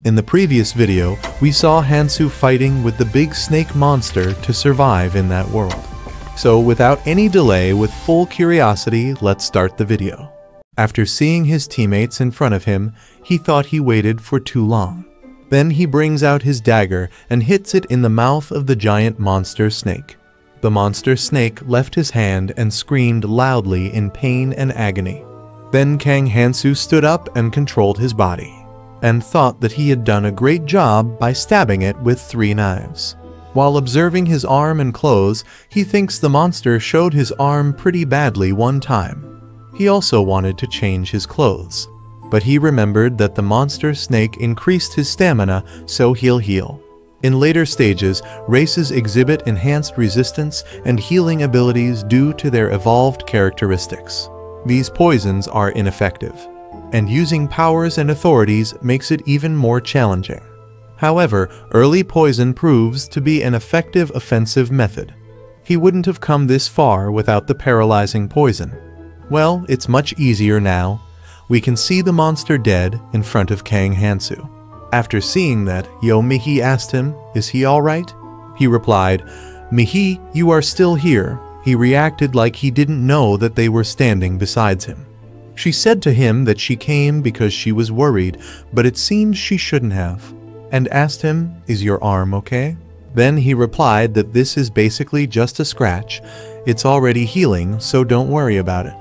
In the previous video, we saw Hansoo fighting with the big snake monster to survive in that world. So without any delay, with full curiosity, let's start the video. After seeing his teammates in front of him, he thought he waited for too long. Then he brings out his dagger and hits it in the mouth of the giant monster snake. The monster snake left his hand and screamed loudly in pain and agony. Then Kang Hansoo stood up and controlled his body, and thought that he had done a great job by stabbing it with 3 knives. While observing his arm and clothes, he thinks the monster showed his arm pretty badly one time. He also wanted to change his clothes, but he remembered that the monster snake increased his stamina, so he'll heal. In later stages, races exhibit enhanced resistance and healing abilities due to their evolved characteristics. These poisons are ineffective, and using powers and authorities makes it even more challenging. However, early poison proves to be an effective offensive method. He wouldn't have come this far without the paralyzing poison. Well, it's much easier now. We can see the monster dead in front of Kang Hansoo. After seeing that, Mihi asked him, "Is he alright?" He replied, "Mihi, you are still here." He reacted like he didn't know that they were standing beside him. She said to him that she came because she was worried, but it seems she shouldn't have, and asked him, "Is your arm okay?" Then he replied that this is basically just a scratch. It's already healing, so don't worry about it.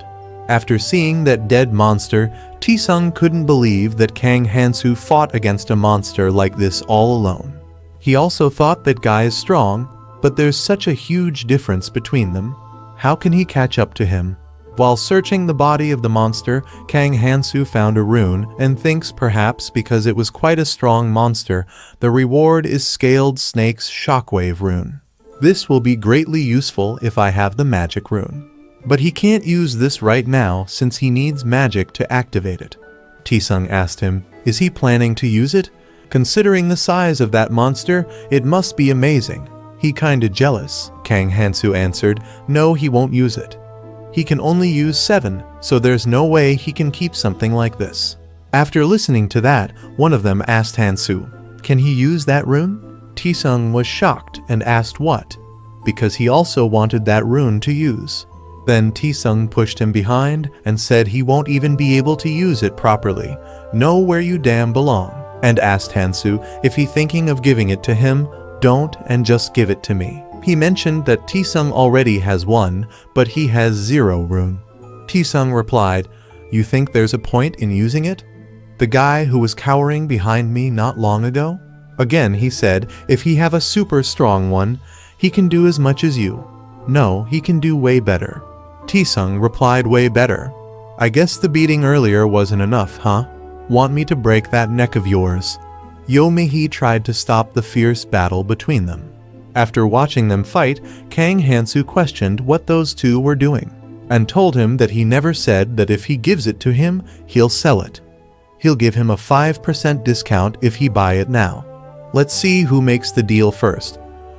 After seeing that dead monster, Taesung couldn't believe that Kang Hansoo fought against a monster like this all alone. He also thought that guy is strong, but there's such a huge difference between them. How can he catch up to him? While searching the body of the monster, Kang Hansoo found a rune and thinks perhaps because it was quite a strong monster, the reward is Scaled Snake's Shockwave rune. This will be greatly useful if I have the magic rune. But he can't use this right now since he needs magic to activate it. Taesung asked him, is he planning to use it? Considering the size of that monster, it must be amazing. He kinda jealous. Kang Hansoo answered, no, he won't use it. He can only use 7, so there's no way he can keep something like this. After listening to that, one of them asked Hansoo, can he use that rune? Taesung was shocked and asked what, because he also wanted that rune to use. Then Taesung pushed him behind and said he won't even be able to use it properly. Know where you damn belong. And asked Hansoo if he thinking of giving it to him, don't and just give it to me. He mentioned that Taesung already has 1, but he has 0 rune. Taesung replied, you think there's a point in using it? The guy who was cowering behind me not long ago? Again he said, if he have a super strong one, he can do as much as you. No, he can do way better. Taesung replied, way better. I guess the beating earlier wasn't enough, huh? Want me to break that neck of yours? Mihi tried to stop the fierce battle between them. After watching them fight, Kang Hansoo questioned what those two were doing, and told him that he never said that if he gives it to him, he'll sell it. He'll give him a 5% discount if he buy it now. Let's see who makes the deal first.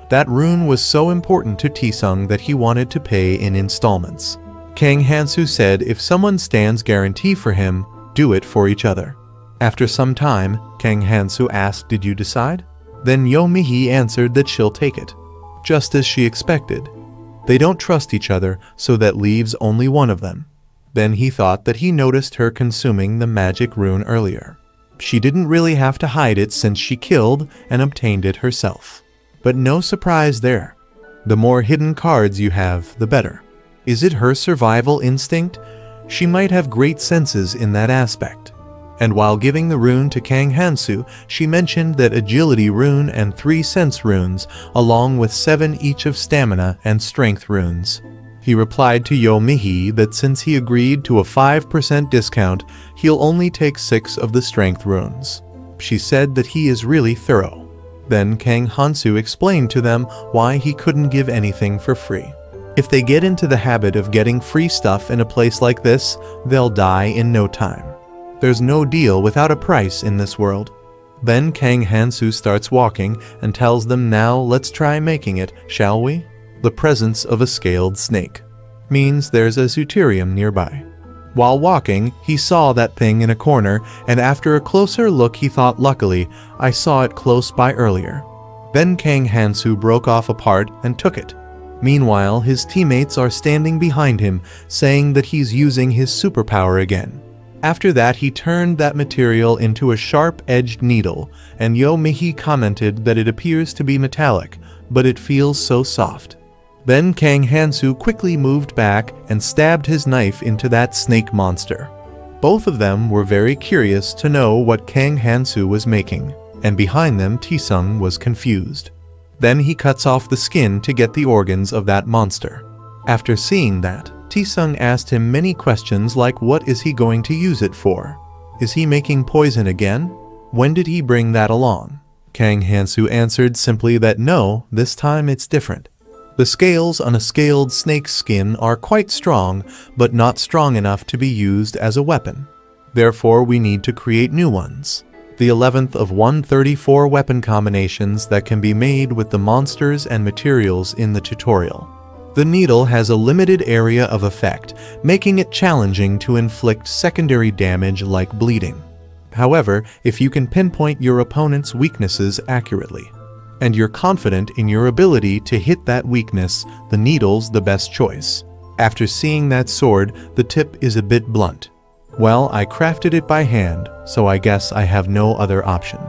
That rune was so important to Taesung that he wanted to pay in installments. Kang Hansoo said if someone stands guarantee for him, do it for each other. After some time, Kang Hansoo asked, did you decide? Then Mihi answered that she'll take it, just as she expected. They don't trust each other, so that leaves only one of them. Then he thought that he noticed her consuming the magic rune earlier. She didn't really have to hide it since she killed and obtained it herself. But no surprise there. The more hidden cards you have, the better. Is it her survival instinct? She might have great senses in that aspect. And while giving the rune to Kang Hansoo, she mentioned that agility rune and 3 sense runes, along with 7 each of stamina and strength runes. He replied to Mihi that since he agreed to a 5% discount, he'll only take 6 of the strength runes. She said that he is really thorough. Then Kang Hansoo explained to them why he couldn't give anything for free. If they get into the habit of getting free stuff in a place like this, they'll die in no time. There's no deal without a price in this world. Then Kang Hansoo starts walking and tells them, now let's try making it, shall we? The presence of a scaled snake means there's a Zooterium nearby. While walking, he saw that thing in a corner, and after a closer look he thought, luckily, I saw it close by earlier. Then Kang Hansoo broke off a part and took it. Meanwhile, his teammates are standing behind him, saying that he's using his superpower again. After that, he turned that material into a sharp-edged needle, and Yo Mihi commented that it appears to be metallic, but it feels so soft. Then Kang Hansoo quickly moved back and stabbed his knife into that snake monster. Both of them were very curious to know what Kang Hansoo was making, and behind them Taesung was confused. Then he cuts off the skin to get the organs of that monster. After seeing that, Taesung asked him many questions like what is he going to use it for? Is he making poison again? When did he bring that along? Kang Hansoo answered simply that no, this time it's different. The scales on a scaled snake's skin are quite strong, but not strong enough to be used as a weapon. Therefore, we need to create new ones. The 11th of 134 weapon combinations that can be made with the monsters and materials in the tutorial. The needle has a limited area of effect, making it challenging to inflict secondary damage like bleeding. However, if you can pinpoint your opponent's weaknesses accurately, and you're confident in your ability to hit that weakness, the needle's the best choice. After seeing that sword, the tip is a bit blunt. Well, I crafted it by hand, so I guess I have no other option.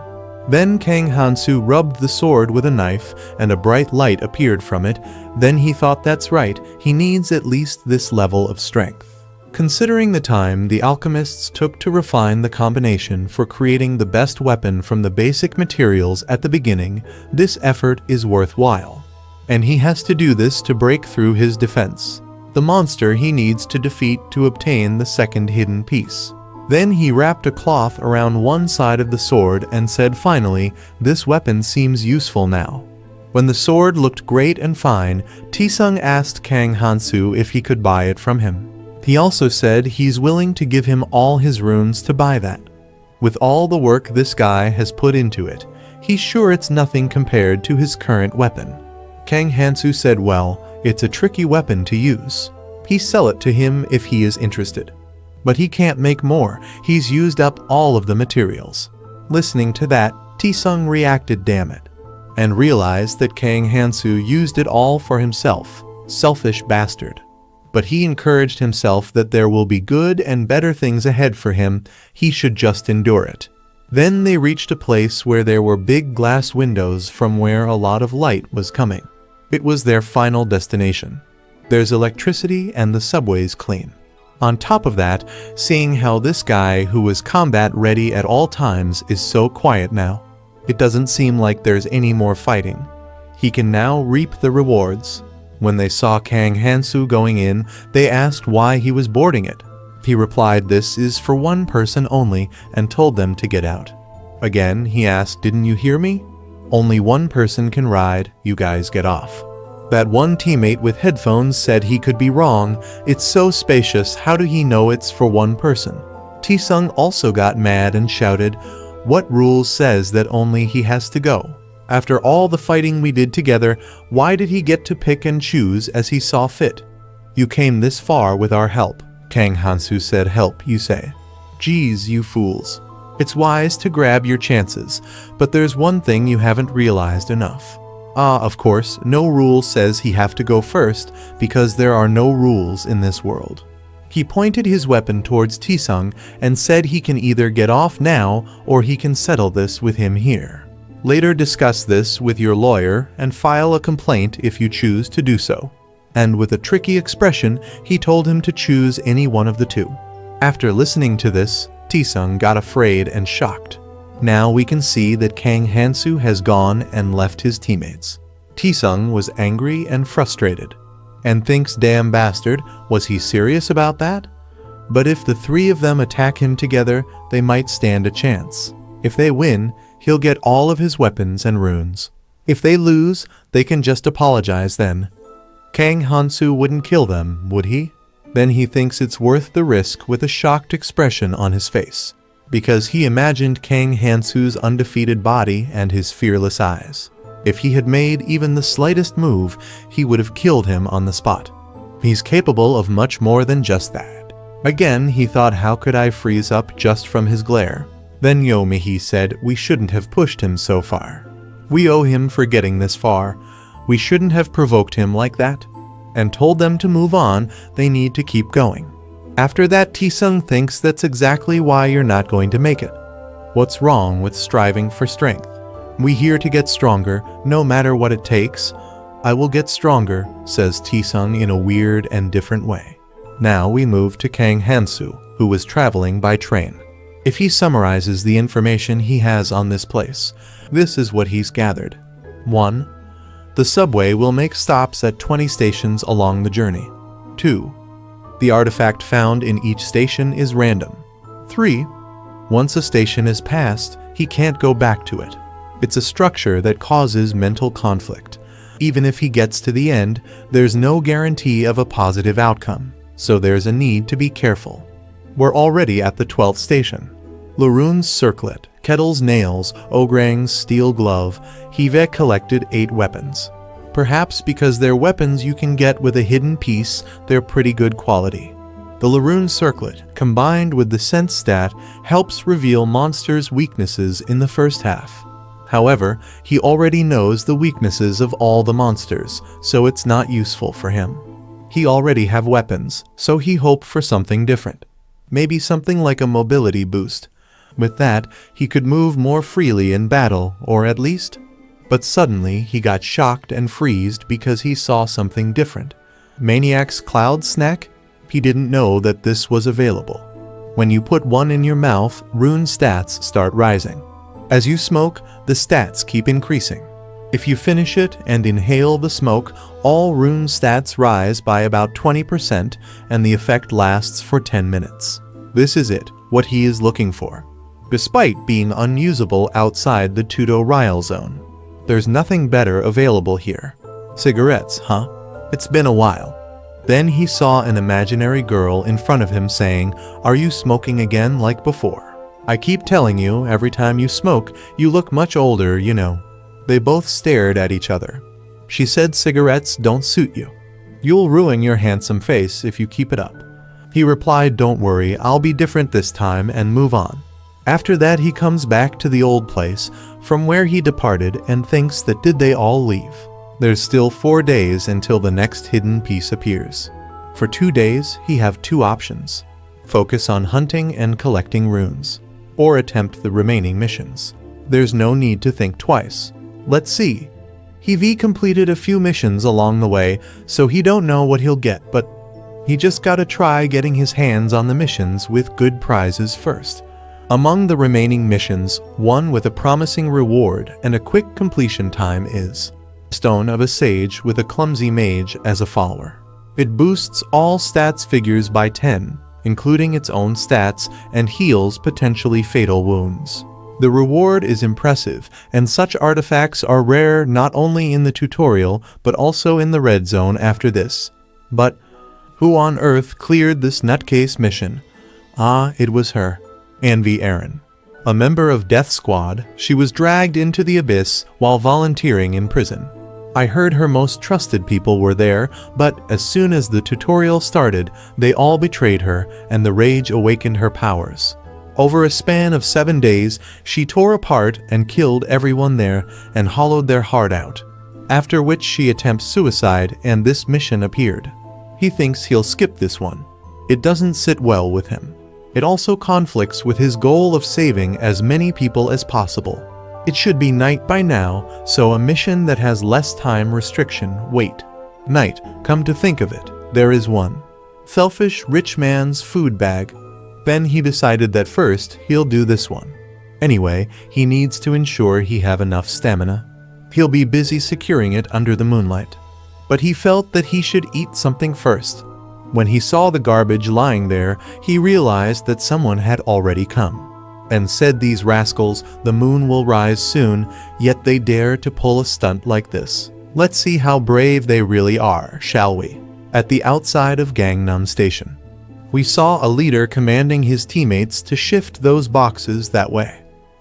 Then Kang Hansoo rubbed the sword with a knife, and a bright light appeared from it. Then he thought that's right, he needs at least this level of strength. Considering the time the alchemists took to refine the combination for creating the best weapon from the basic materials at the beginning, this effort is worthwhile. And he has to do this to break through his defense, the monster he needs to defeat to obtain the second hidden piece. Then he wrapped a cloth around one side of the sword and said, finally, this weapon seems useful now. When the sword looked great and fine, Taesung asked Kang Hansoo if he could buy it from him. He also said he's willing to give him all his runes to buy that. With all the work this guy has put into it, he's sure it's nothing compared to his current weapon. Kang Hansoo said, well, it's a tricky weapon to use. He'll sell it to him if he is interested. But he can't make more, he's used up all of the materials. Listening to that, Taesung reacted, damn it, and realized that Kang Hansoo used it all for himself, selfish bastard. But he encouraged himself that there will be good and better things ahead for him, he should just endure it. Then they reached a place where there were big glass windows from where a lot of light was coming. It was their final destination. There's electricity and the subway's clean. On top of that, seeing how this guy who was combat ready at all times is so quiet now, it doesn't seem like there's any more fighting. He can now reap the rewards. When they saw Kang Hansoo going in, they asked why he was boarding it. He replied this is for one person only and told them to get out. Again, he asked, didn't you hear me? Only one person can ride, you guys get off. That one teammate with headphones said he could be wrong, it's so spacious, how do he know it's for one person? Taesung also got mad and shouted, what rule says that only he has to go? After all the fighting we did together, why did he get to pick and choose as he saw fit? You came this far with our help. Kang Hansoo said, help, you say? Geez, you fools. It's wise to grab your chances, but there's one thing you haven't realized enough. Of course, no rule says he have to go first, because there are no rules in this world. He pointed his weapon towards Taesung and said he can either get off now or he can settle this with him here. Later discuss this with your lawyer and file a complaint if you choose to do so. And with a tricky expression, he told him to choose any one of the two. After listening to this, Taesung got afraid and shocked. Now we can see that Kang Hansoo has gone and left his teammates. Taesung was angry and frustrated, and thinks, damn bastard, was he serious about that? But if the three of them attack him together, they might stand a chance. If they win, he'll get all of his weapons and runes. If they lose, they can just apologize then. Kang Hansoo wouldn't kill them, would he? Then he thinks it's worth the risk with a shocked expression on his face, because he imagined Kang Hansoo's undefeated body and his fearless eyes. If he had made even the slightest move, he would have killed him on the spot. He's capable of much more than just that. Again, he thought, how could I freeze up just from his glare? Then Yomihi said we shouldn't have pushed him so far. We owe him for getting this far. We shouldn't have provoked him like that. And told them to move on, they need to keep going. After that, Taesung thinks that's exactly why you're not going to make it. What's wrong with striving for strength? We here to get stronger, no matter what it takes. I will get stronger, says Taesung in a weird and different way. Now we move to Kang Hansoo, who was traveling by train. If he summarizes the information he has on this place, this is what he's gathered. 1. The subway will make stops at 20 stations along the journey. 2. The artifact found in each station is random. 3. Once a station is passed, he can't go back to it. It's a structure that causes mental conflict. Even if he gets to the end, there's no guarantee of a positive outcome, so there's a need to be careful. We're already at the 12th station. Laroon's circlet, Kettle's nails, Ograng's steel glove, Hive collected 8 weapons. Perhaps because they're weapons you can get with a hidden piece, they're pretty good quality. The Laroon circlet, combined with the sense stat, helps reveal monsters' weaknesses in the first half. However, he already knows the weaknesses of all the monsters, so it's not useful for him. He already have weapons, so he hoped for something different. Maybe something like a mobility boost. With that, he could move more freely in battle, or at least... But suddenly, he got shocked and freezed because he saw something different. Maniac's Cloud Snack? He didn't know that this was available. When you put one in your mouth, rune stats start rising. As you smoke, the stats keep increasing. If you finish it and inhale the smoke, all rune stats rise by about 20% and the effect lasts for 10 minutes. This is it, what he is looking for. Despite being unusable outside the tutorial zone. There's nothing better available here. Cigarettes, huh? It's been a while. Then he saw an imaginary girl in front of him saying, "Are you smoking again like before? I keep telling you, every time you smoke, you look much older, you know." They both stared at each other. She said cigarettes don't suit you. You'll ruin your handsome face if you keep it up. He replied, "Don't worry, I'll be different this time," and move on. After that, he comes back to the old place from where he departed and thinks that did they all leave? There's still 4 days until the next hidden piece appears. For 2 days, he have 2 options. Focus on hunting and collecting runes, or attempt the remaining missions. There's no need to think twice. Let's see. He completed a few missions along the way, so he don't know what he'll get, but he just gotta try getting his hands on the missions with good prizes first. Among the remaining missions, one with a promising reward and a quick completion time is Stone of a Sage with a Clumsy Mage as a follower. It boosts all stats figures by 10, including its own stats, and heals potentially fatal wounds. The reward is impressive, and such artifacts are rare not only in the tutorial, but also in the red zone after this. But who on earth cleared this nutcase mission? Ah, it was her. Anvi Aaron. A member of Death Squad, she was dragged into the abyss while volunteering in prison. I heard her most trusted people were there, but as soon as the tutorial started, they all betrayed her and the rage awakened her powers. Over a span of 7 days, she tore apart and killed everyone there and hollowed their heart out. After which she attempts suicide and this mission appeared. He thinks he'll skip this one. It doesn't sit well with him. It also conflicts with his goal of saving as many people as possible. It should be night by now, so a mission that has less time restriction, wait. Night, come to think of it, there is one. Selfish rich man's food bag. Then he decided that first he'll do this one. Anyway, he needs to ensure he have enough stamina. He'll be busy securing it under the moonlight. But he felt that he should eat something first. When he saw the garbage lying there, he realized that someone had already come. And said, "These rascals, the moon will rise soon, yet they dare to pull a stunt like this. Let's see how brave they really are, shall we?" At the outside of Gangnam Station, we saw a leader commanding his teammates to shift those boxes that way.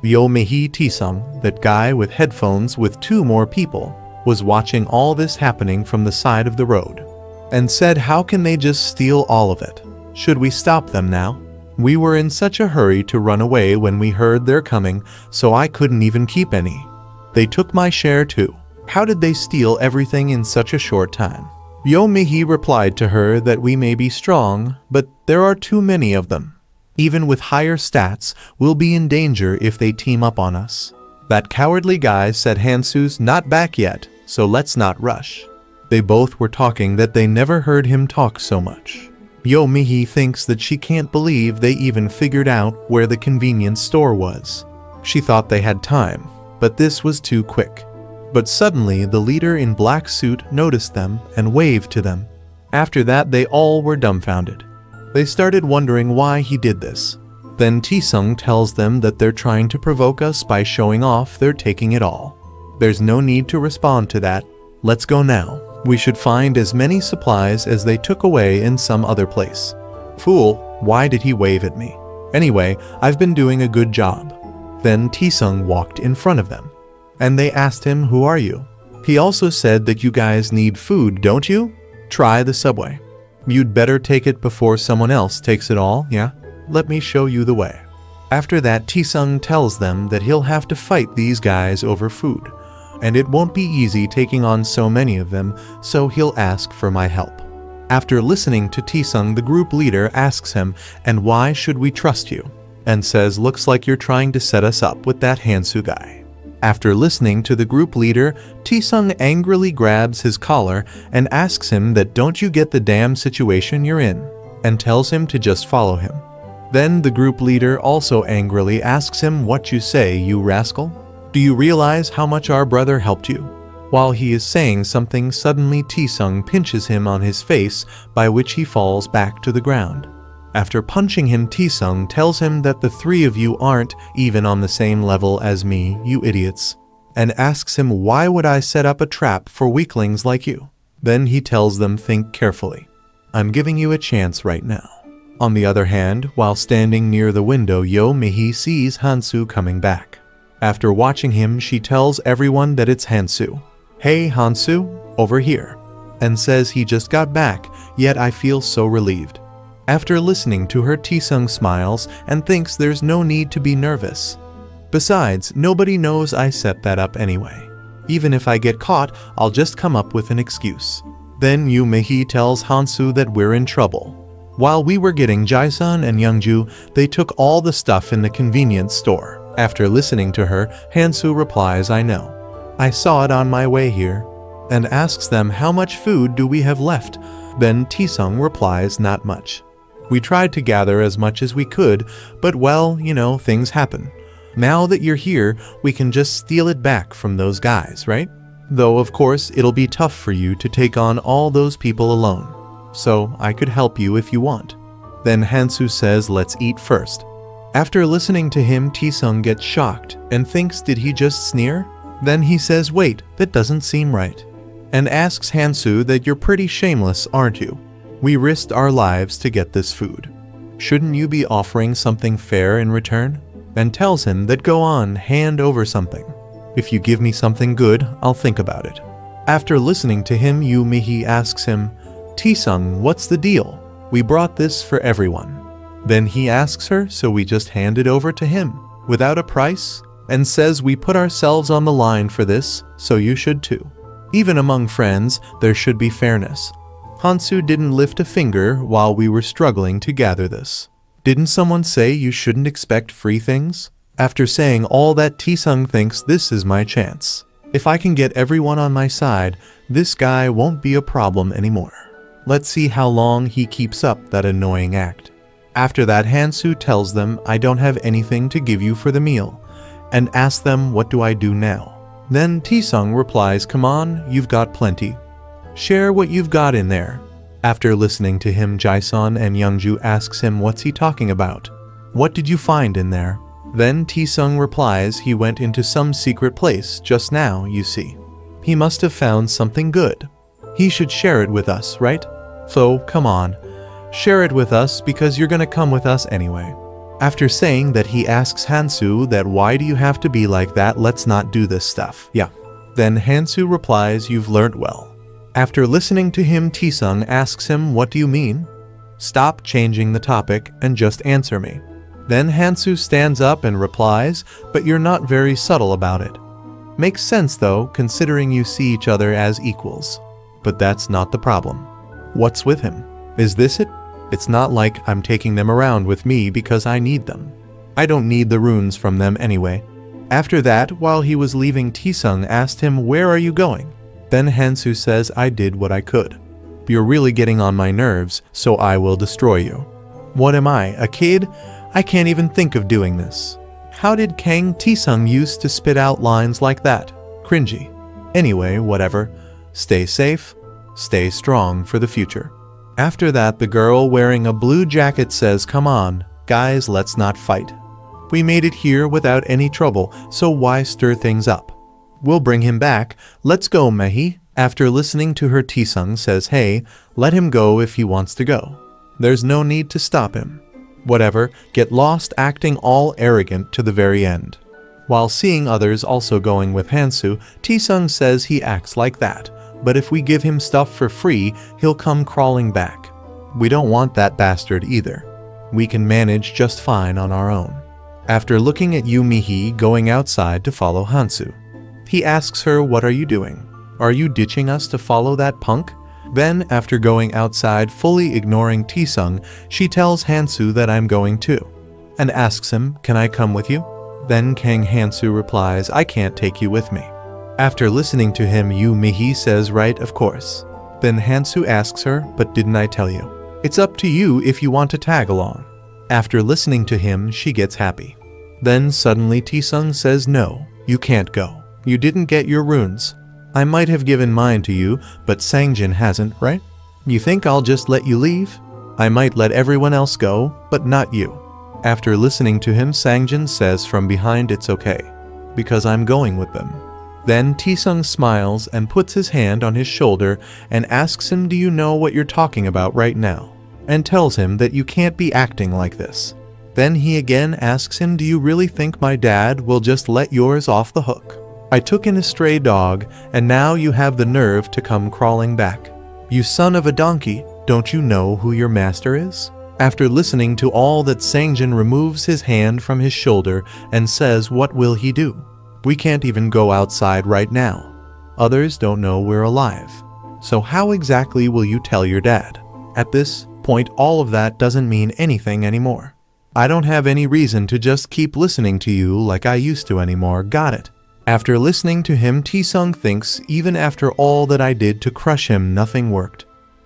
Yomihi Taesung, that guy with headphones with 2 more people, was watching all this happening from the side of the road. And said, how can they just steal all of it? Should we stop them now? We were in such a hurry to run away when we heard they're coming, so I couldn't even keep any. They took my share too. How did they steal everything in such a short time? Yomihi replied to her that we may be strong, but there are too many of them. Even with higher stats, we'll be in danger if they team up on us. That cowardly guy said Hansoo's not back yet, so let's not rush. They both were talking that they never heard him talk so much. Yomihi thinks that she can't believe they even figured out where the convenience store was. She thought they had time, but this was too quick. But suddenly the leader in black suit noticed them and waved to them. After that they all were dumbfounded. They started wondering why he did this. Then Tisung tells them that they're trying to provoke us by showing off they're taking it all. There's no need to respond to that. Let's go now. We should find as many supplies as they took away in some other place. Fool, why did he wave at me? Anyway, I've been doing a good job. Then Tisung walked in front of them. And they asked him, who are you? He also said that you guys need food, don't you? Try the subway. You'd better take it before someone else takes it all, yeah? Let me show you the way. After that, Tisung tells them that he'll have to fight these guys over food. And it won't be easy taking on so many of them, so he'll ask for my help. After listening to Tisung, the group leader asks him, and why should we trust you? And says, looks like you're trying to set us up with that Hansoo guy. After listening to the group leader, Tisung angrily grabs his collar and asks him that don't you get the damn situation you're in, and tells him to just follow him. Then the group leader also angrily asks him, what you say, you rascal? Do you realize how much our brother helped you? While he is saying something, suddenly Tisung pinches him on his face, by which he falls back to the ground. After punching him, Tisung tells him that the three of you aren't even on the same level as me, you idiots, and asks him why would I set up a trap for weaklings like you. Then he tells them think carefully. I'm giving you a chance right now. On the other hand, while standing near the window, Yomihi sees Hansoo coming back. After watching him, she tells everyone that it's Hansoo. Hey Hansoo, over here, and says he just got back, yet I feel so relieved. After listening to her, Tisung smiles and thinks there's no need to be nervous. Besides, nobody knows I set that up anyway. Even if I get caught, I'll just come up with an excuse. Then Yomihi tells Hansoo that we're in trouble. While we were getting Jae-sun and Youngju, they took all the stuff in the convenience store. After listening to her, Hansoo replies, I know. I saw it on my way here, and asks them how much food do we have left. Then Tisung replies, not much. We tried to gather as much as we could, but well, you know, things happen. Now that you're here, we can just steal it back from those guys, right? Though of course, it'll be tough for you to take on all those people alone. So I could help you if you want. Then Hansoo says, let's eat first. After listening to him, Tisung gets shocked and thinks, did he just sneer? Then he says, wait, that doesn't seem right. And asks Hansoo that you're pretty shameless, aren't you? We risked our lives to get this food. Shouldn't you be offering something fair in return? And tells him that go on, hand over something. If you give me something good, I'll think about it. After listening to him, Yomihi asks him, Tisung, what's the deal? We brought this for everyone. Then he asks her, so we just hand it over to him, without a price, and says we put ourselves on the line for this, so you should too. Even among friends, there should be fairness. Hansoo didn't lift a finger while we were struggling to gather this. Didn't someone say you shouldn't expect free things? After saying all that, Tisung thinks this is my chance. If I can get everyone on my side, this guy won't be a problem anymore. Let's see how long he keeps up that annoying act. After that, Hansoo tells them I don't have anything to give you for the meal, and asks them what do I do now. Then Tisung replies, come on, you've got plenty. Share what you've got in there. After listening to him, Jae-sun and Youngju asks him what's he talking about. What did you find in there? Then Tisung replies he went into some secret place just now, you see. He must have found something good. He should share it with us, right? So, come on. Share it with us because you're gonna come with us anyway. After saying that, he asks Hansoo that why do you have to be like that, let's not do this stuff. Yeah. Then Hansoo replies you've learnt well. After listening to him, Tisung asks him what do you mean? Stop changing the topic and just answer me." Then Hansoo stands up and replies, "But you're not very subtle about it." Makes sense though, considering you see each other as equals. But that's not the problem. What's with him? Is this it? It's not like I'm taking them around with me because I need them. I don't need the runes from them anyway. After that, while he was leaving, Taesung asked him, "Where are you going?" Then Hansoo says, "I did what I could. You're really getting on my nerves, so I will destroy you." What am I, a kid? I can't even think of doing this. How did Kang Taesung used to spit out lines like that? Cringy. Anyway, whatever. Stay safe, stay strong for the future. After that, the girl wearing a blue jacket says, "Come on, guys, let's not fight. We made it here without any trouble, so why stir things up? We'll bring him back. Let's go, Mehi." After listening to her, Taesung says, "Hey, let him go if he wants to go. There's no need to stop him. Whatever, get lost acting all arrogant to the very end." While seeing others also going with Hansoo, Taesung says he acts like that, but if we give him stuff for free, he'll come crawling back. We don't want that bastard either. We can manage just fine on our own. After looking at Yu Mihi going outside to follow Hansoo, he asks her, "What are you doing? Are you ditching us to follow that punk?" Then, after going outside fully ignoring Taesung, she tells Hansoo that I'm going too, and asks him, "Can I come with you?" Then Kang Hansoo replies, "I can't take you with me." After listening to him, Yu Mihi says, "Right, of course." Then Hansoo asks her, "But didn't I tell you? It's up to you if you want to tag along." After listening to him, she gets happy. Then suddenly Taesung says, "No, you can't go. You didn't get your runes. I might have given mine to you, but Sangjin hasn't, right? You think I'll just let you leave? I might let everyone else go, but not you." After listening to him, Sangjin says from behind, "It's okay, because I'm going with them." Then Taesung smiles and puts his hand on his shoulder and asks him, "Do you know what you're talking about right now?" and tells him that you can't be acting like this. Then he again asks him, "Do you really think my dad will just let yours off the hook? I took in a stray dog, and now you have the nerve to come crawling back. You son of a donkey, don't you know who your master is?" After listening to all that, Sangjin removes his hand from his shoulder and says, "What will he do? We can't even go outside right now. Others don't know we're alive. So how exactly will you tell your dad?" At this point, all of that doesn't mean anything anymore. I don't have any reason to just keep listening to you like I used to anymore, got it? After listening to him, Taesung thinks, even after all that I did to crush him, nothing worked.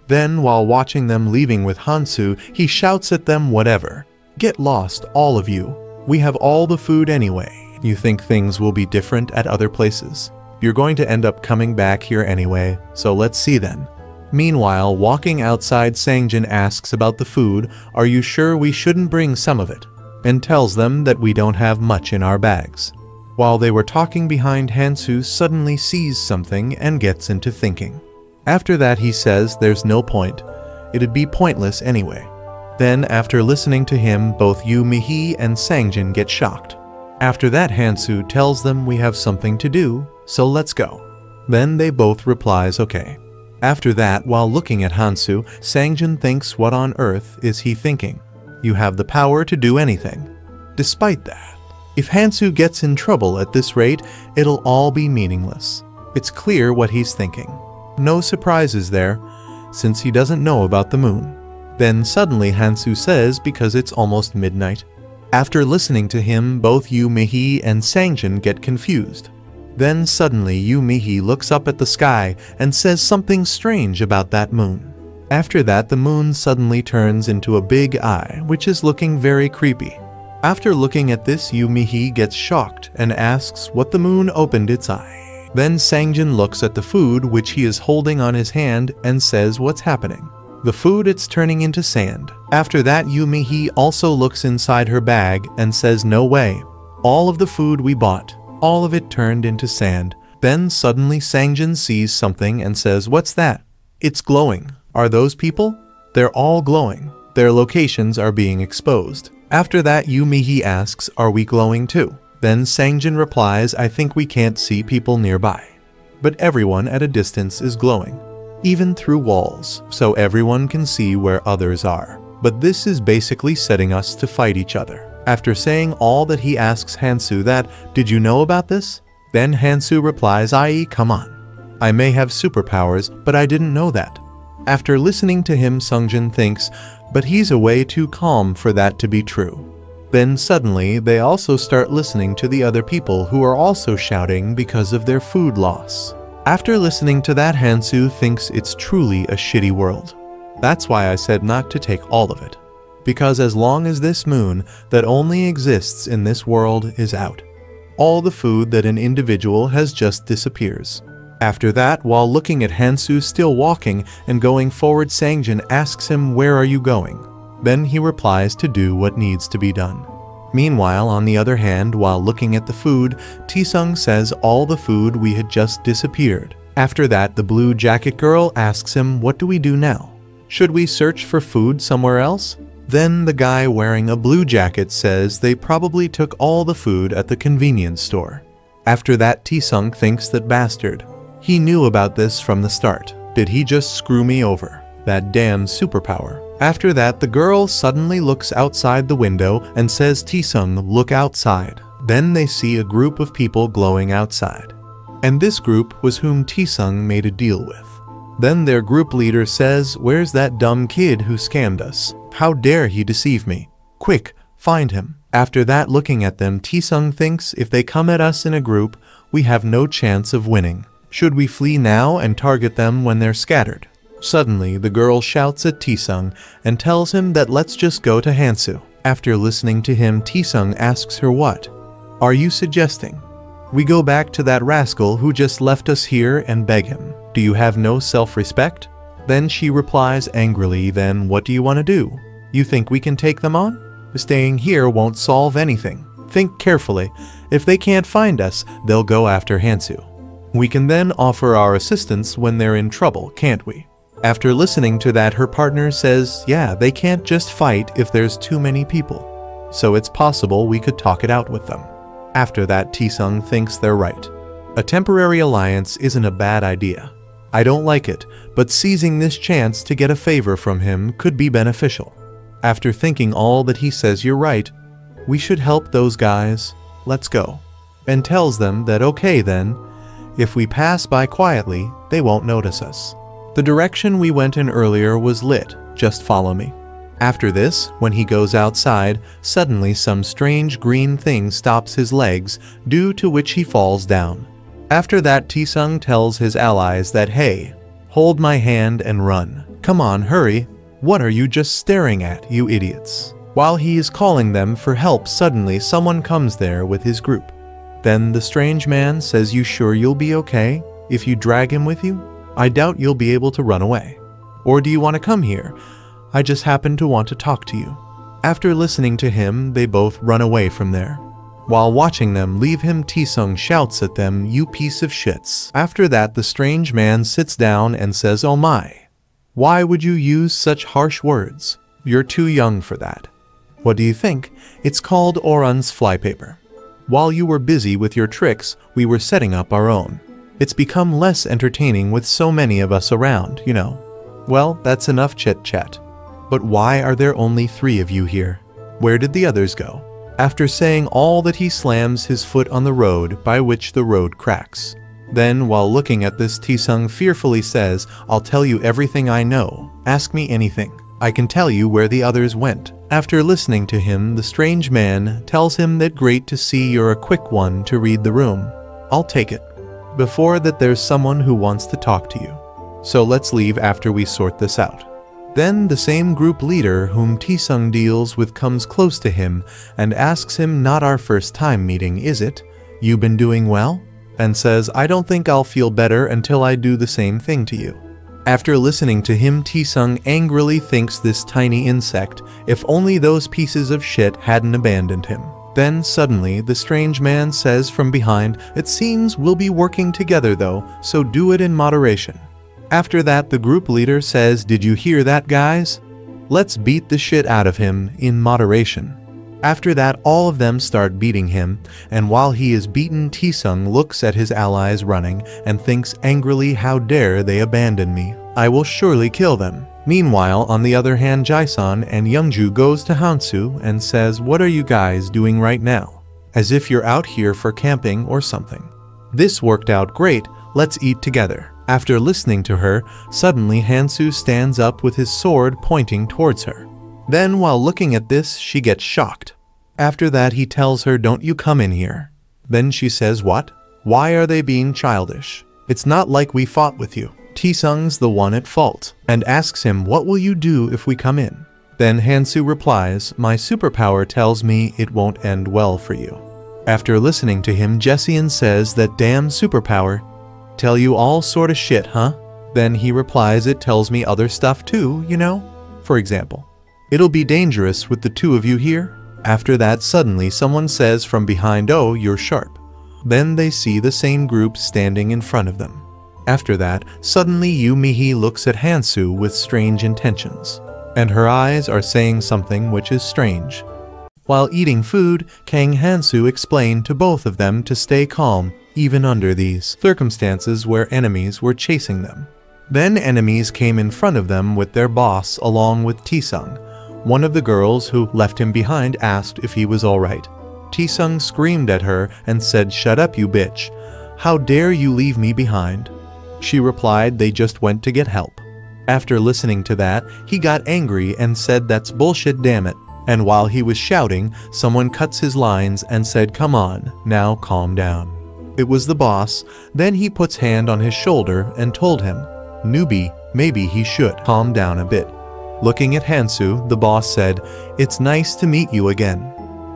Then, while watching them leaving with Hansoo, he shouts at them, "Whatever. Get lost, all of you. We have all the food anyway. You think things will be different at other places? You're going to end up coming back here anyway, so let's see then." Meanwhile, walking outside, Sangjin asks about the food, "Are you sure we shouldn't bring some of it?" and tells them that we don't have much in our bags. While they were talking behind, Hansoo suddenly sees something and gets into thinking. After that, he says there's no point. It'd be pointless anyway. Then, after listening to him, both Yu Mihi and Sangjin get shocked. After that, Hansoo tells them we have something to do, so let's go. Then they both replies, "Okay." After that, while looking at Hansoo, Sangjin thinks, what on earth is he thinking? You have the power to do anything. Despite that, if Hansoo gets in trouble at this rate, it'll all be meaningless. It's clear what he's thinking. No surprises there, since he doesn't know about the moon. Then suddenly Hansoo says, because it's almost midnight. After listening to him, both Yu Mihi and Sangjin get confused. Then suddenly Yu Mihi looks up at the sky and says something strange about that moon. After that, the moon suddenly turns into a big eye, which is looking very creepy. After looking at this, Yu Mihi gets shocked and asks what the moon opened its eye. Then Sangjin looks at the food which he is holding on his hand and says, "What's happening?" The food, it's turning into sand. After that, Yu Mihi also looks inside her bag and says, "No way. All of the food we bought, all of it turned into sand." Then suddenly Sangjin sees something and says, "What's that?" "It's glowing." "Are those people?" "They're all glowing. Their locations are being exposed." After that, Yu Mihi asks, "Are we glowing too?" Then Sangjin replies, "I think we can't see people nearby. But everyone at a distance is glowing, even through walls, so everyone can see where others are." but this is basically setting us to fight each other. After saying all that, he asks Hansoo that, "Did you know about this?" Then Hansoo replies, "I.e. come on. I may have superpowers, but I didn't know that." After listening to him, Sungjin thinks, but he's a way too calm for that to be true. Then suddenly, they also start listening to the other people who are also shouting because of their food loss. After listening to that, Hansoo thinks it's truly a shitty world. That's why I said not to take all of it. Because as long as this moon that only exists in this world is out, all the food that an individual has just disappears. After that, while looking at Hansoo still walking and going forward, Sungjin asks him, "Where are you going?" Then he replies to do what needs to be done. Meanwhile, on the other hand, while looking at the food, Taesung says all the food we had just disappeared. After that, the blue jacket girl asks him, "What do we do now? Should we search for food somewhere else?" Then the guy wearing a blue jacket says they probably took all the food at the convenience store. After that, Taesung thinks that bastard. He knew about this from the start. Did he just screw me over? That damn superpower. After that, the girl suddenly looks outside the window and says, "Taesung, look outside." Then they see a group of people glowing outside. And this group was whom Taesung made a deal with. Then their group leader says, "Where's that dumb kid who scammed us? How dare he deceive me? Quick, find him." After that, looking at them, Taesung thinks if they come at us in a group, we have no chance of winning. Should we flee now and target them when they're scattered? Suddenly, the girl shouts at Taesung and tells him that let's just go to Hansoo. After listening to him, Taesung asks her, "What are you suggesting? We go back to that rascal who just left us here and beg him. Do you have no self-respect?" Then she replies angrily, "Then what do you want to do? You think we can take them on? Staying here won't solve anything. Think carefully. If they can't find us, they'll go after Hansoo. We can then offer our assistance when they're in trouble, can't we?" After listening to that, her partner says, "Yeah, they can't just fight if there's too many people. So it's possible we could talk it out with them." After that, Taesung thinks they're right. A temporary alliance isn't a bad idea. I don't like it, but seizing this chance to get a favor from him could be beneficial. After thinking all that, he says, "You're right. We should help those guys. Let's go." And tells them that okay then, if we pass by quietly, they won't notice us. The direction we went in earlier was lit. Just follow me. After this, when he goes outside, suddenly some strange green thing stops his legs, due to which he falls down. After that, Taesung tells his allies that, "Hey, hold my hand and run. Come on, hurry. What are you just staring at, you idiots?" While he is calling them for help, suddenly someone comes there with his group. Then the strange man says, "You sure you'll be okay if you drag him with you? I doubt you'll be able to run away. Or do you want to come here? I just happen to want to talk to you." After listening to him, they both run away from there. While watching them leave him, Taesung shouts at them, "You piece of shits." After that, the strange man sits down and says, "Oh my, why would you use such harsh words? You're too young for that. What do you think? It's called Orun's flypaper. While you were busy with your tricks, we were setting up our own. It's become less entertaining with so many of us around, you know. Well, that's enough chit-chat. But why are there only 3 of you here? Where did the others go?" After saying all that, he slams his foot on the road, by which the road cracks. Then, while looking at this, Taesung fearfully says, "I'll tell you everything I know. Ask me anything. I can tell you where the others went." After listening to him, the strange man tells him that great to see you're a quick one to read the room. I'll take it. Before that, there's someone who wants to talk to you. So let's leave after we sort this out. Then the same group leader whom Taesung deals with comes close to him and asks him, "Not our first time meeting, is it? You been doing well?" And says, "I don't think I'll feel better until I do the same thing to you." After listening to him, Taesung angrily thinks this tiny insect, if only those pieces of shit hadn't abandoned him. Then suddenly, the strange man says from behind, "It seems we'll be working together though, so do it in moderation." After that, the group leader says, "Did you hear that, guys? Let's beat the shit out of him in moderation." After that, all of them start beating him, and while he is beaten, Taesung looks at his allies running and thinks angrily, "How dare they abandon me? I will surely kill them." Meanwhile, on the other hand, Jae-sun and Youngju goes to Hansoo and says, "What are you guys doing right now? As if you're out here for camping or something. This worked out great, let's eat together." After listening to her, suddenly Hansoo stands up with his sword pointing towards her. Then while looking at this, she gets shocked. After that he tells her, "Don't you come in here." Then she says, "What? Why are they being childish? It's not like we fought with you." Taesung's the one at fault, and asks him, "What will you do if we come in?" Then Hansoo replies, "My superpower tells me it won't end well for you." After listening to him, Jae-sun says that damn superpower, tell you all sort of shit, huh? Then he replies, "It tells me other stuff too, you know? For example, it'll be dangerous with the two of you here." After that, suddenly someone says from behind, "Oh, you're sharp." Then they see the same group standing in front of them. After that, suddenly Yoo Mi-hee looks at Hansoo with strange intentions, and her eyes are saying something which is strange. While eating food, Kang Hansoo explained to both of them to stay calm, even under these circumstances where enemies were chasing them. Then enemies came in front of them with their boss along with Taesung. One of the girls who left him behind asked if he was alright. Taesung screamed at her and said, "Shut up, you bitch. How dare you leave me behind?" She replied they just went to get help. After listening to that, he got angry and said, "That's bullshit, damn it." And while he was shouting, someone cuts his lines and said, "Come on, now calm down." It was the boss. Then he puts hand on his shoulder and told him, "Newbie, maybe he should calm down a bit." Looking at Hansoo, the boss said, "It's nice to meet you again.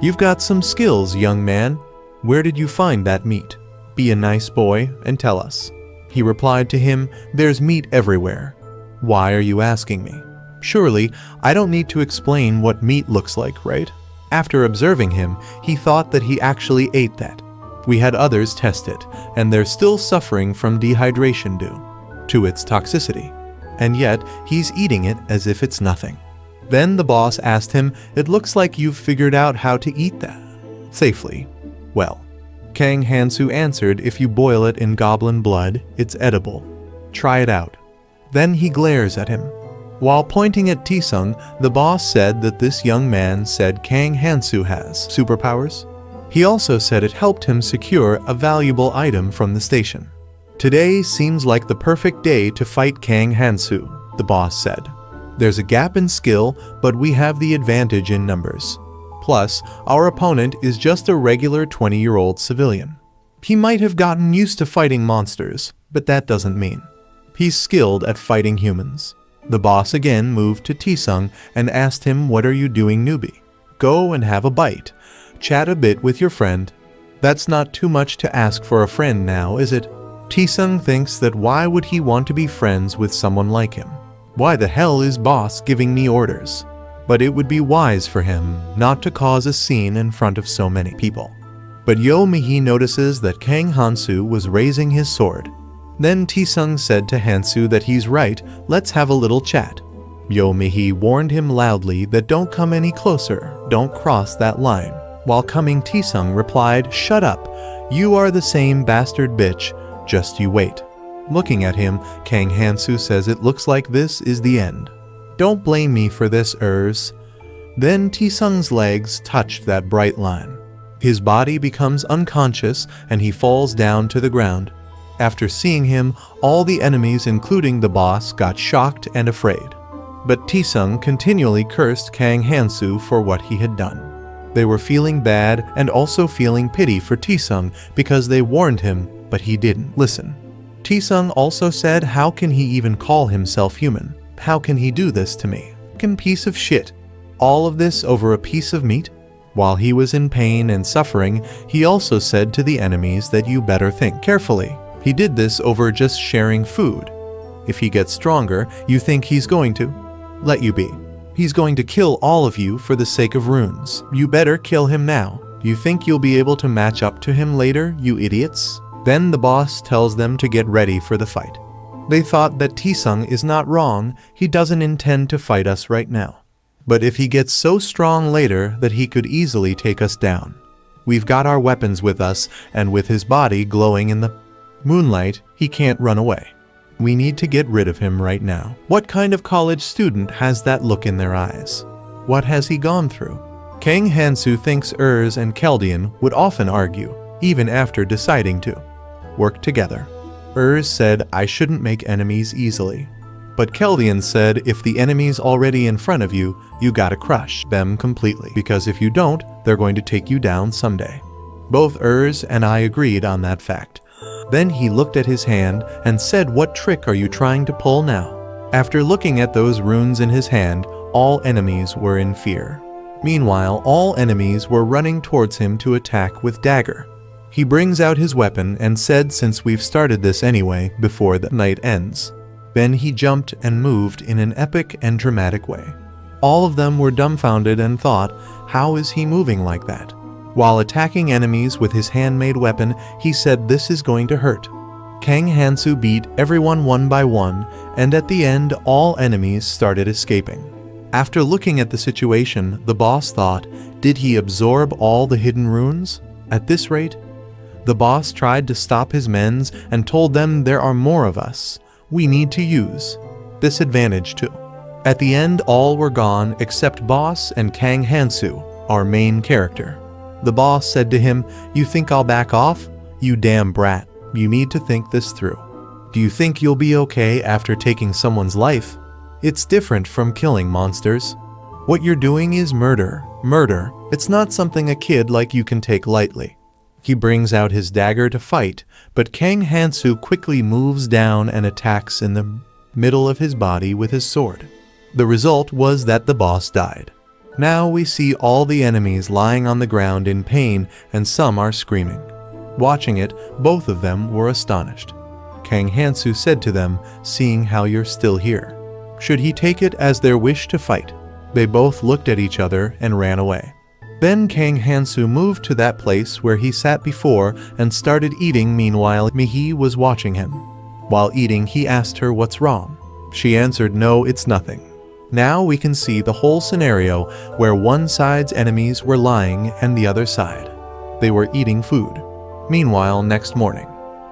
You've got some skills, young man. Where did you find that meat? Be a nice boy and tell us." He replied to him, "There's meat everywhere. Why are you asking me? Surely, I don't need to explain what meat looks like, right?" After observing him, he thought that he actually ate that. We had others test it, and they're still suffering from dehydration due to its toxicity. And yet, he's eating it as if it's nothing. Then the boss asked him, "It looks like you've figured out how to eat that safely." Well, Kang Hansoo answered, "If you boil it in goblin blood, it's edible. Try it out." Then he glares at him. While pointing at Taesung, the boss said that this young man said Kang Hansoo has superpowers. He also said it helped him secure a valuable item from the station. "Today seems like the perfect day to fight Kang Hansoo," the boss said. "There's a gap in skill, but we have the advantage in numbers. Plus, our opponent is just a regular 20-year-old civilian. He might have gotten used to fighting monsters, but that doesn't mean he's skilled at fighting humans." The boss again moved to Taesung and asked him, "What are you doing, newbie? Go and have a bite. Chat a bit with your friend. That's not too much to ask for a friend now, is it?" Taesung thinks that why would he want to be friends with someone like him? Why the hell is boss giving me orders? But it would be wise for him not to cause a scene in front of so many people. But Yoo Mi-hee notices that Kang Hansoo was raising his sword. Then Taesung said to Hansoo that he's right, let's have a little chat. Yoo Mi-hee warned him loudly that don't come any closer, don't cross that line. While coming, Taesung replied, "Shut up, you are the same bastard bitch, just you wait." Looking at him, Kang Hansoo says, "It looks like this is the end. Don't blame me for this, Urs." Then Taesung's legs touched that bright line. His body becomes unconscious and he falls down to the ground. After seeing him, all the enemies including the boss got shocked and afraid. But Taesung continually cursed Kang Hansoo for what he had done. They were feeling bad and also feeling pity for Taesung because they warned him, but he didn't listen. Taesung also said, "How can he even call himself human? How can he do this to me? Fucking piece of shit. All of this over a piece of meat?" While he was in pain and suffering, he also said to the enemies that you better think carefully. He did this over just sharing food. If he gets stronger, you think he's going to let you be. He's going to kill all of you for the sake of runes. You better kill him now. You think you'll be able to match up to him later, you idiots? Then the boss tells them to get ready for the fight. They thought that Taesung is not wrong, he doesn't intend to fight us right now. But if he gets so strong later that he could easily take us down. We've got our weapons with us, and with his body glowing in the moonlight, he can't run away. We need to get rid of him right now. What kind of college student has that look in their eyes? What has he gone through? Kang Hansoo thinks Urs and Keldian would often argue, even after deciding to work together. Urs said, I shouldn't make enemies easily. But Keldian said, if the enemy's already in front of you, you gotta crush them completely, because if you don't, they're going to take you down someday. Both Urs and I agreed on that fact. Then he looked at his hand and said, what trick are you trying to pull now? After looking at those runes in his hand, all enemies were in fear. Meanwhile, all enemies were running towards him to attack with dagger. He brings out his weapon and said, since we've started this anyway, before the night ends. Then he jumped and moved in an epic and dramatic way. All of them were dumbfounded and thought, how is he moving like that? While attacking enemies with his handmade weapon, he said this is going to hurt. Kang Hansoo beat everyone one by one, and at the end all enemies started escaping. After looking at the situation, the boss thought, did he absorb all the hidden runes? At this rate? The boss tried to stop his men and told them there are more of us. We need to use this advantage too. At the end, all were gone except Boss and Kang Hansoo, our main character. The boss said to him, you think I'll back off? You damn brat. You need to think this through. Do you think you'll be okay after taking someone's life? It's different from killing monsters. What you're doing is murder. Murder. It's not something a kid like you can take lightly. He brings out his dagger to fight, but Kang Hansoo quickly moves down and attacks in the middle of his body with his sword. The result was that the boss died. Now we see all the enemies lying on the ground in pain, and some are screaming. Watching it, both of them were astonished. Kang Hansoo said to them, seeing how you're still here, should he take it as their wish to fight? They both looked at each other and ran away. Then Kang Hansoo moved to that place where he sat before and started eating. Meanwhile, Mihi was watching him. While eating, he asked her what's wrong. She answered, no, it's nothing. Now we can see the whole scenario where one side's enemies were lying and the other side. They were eating food. Meanwhile, next morning,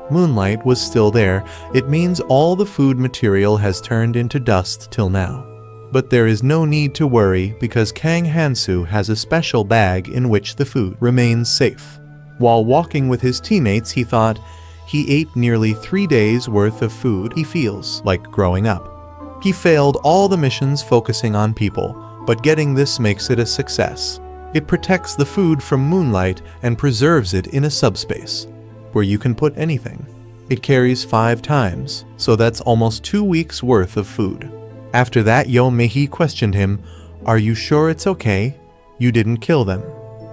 moonlight was still there. It means all the food material has turned into dust till now. But there is no need to worry because Kang Hansoo has a special bag in which the food remains safe. While walking with his teammates, he thought he ate nearly 3 days worth of food. He feels like growing up. He failed all the missions focusing on people, but getting this makes it a success. It protects the food from moonlight and preserves it in a subspace where you can put anything. It carries 5 times, so that's almost 2 weeks worth of food. After that, Yo Mihi questioned him, are you sure it's okay? You didn't kill them.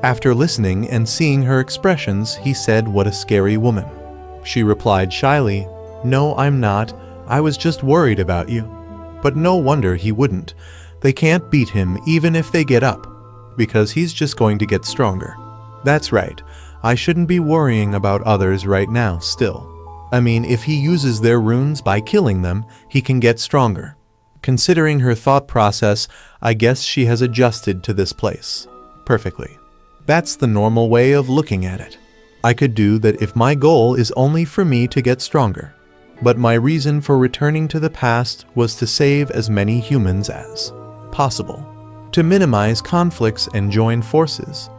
After listening and seeing her expressions, he said, what a scary woman. She replied shyly, no, I'm not. I was just worried about you. But no wonder he wouldn't. They can't beat him even if they get up, because he's just going to get stronger. That's right. I shouldn't be worrying about others right now still. I mean, if he uses their runes by killing them, he can get stronger. Considering her thought process, I guess she has adjusted to this place perfectly. That's the normal way of looking at it. I could do that if my goal is only for me to get stronger. But my reason for returning to the past was to save as many humans as possible, to minimize conflicts and join forces.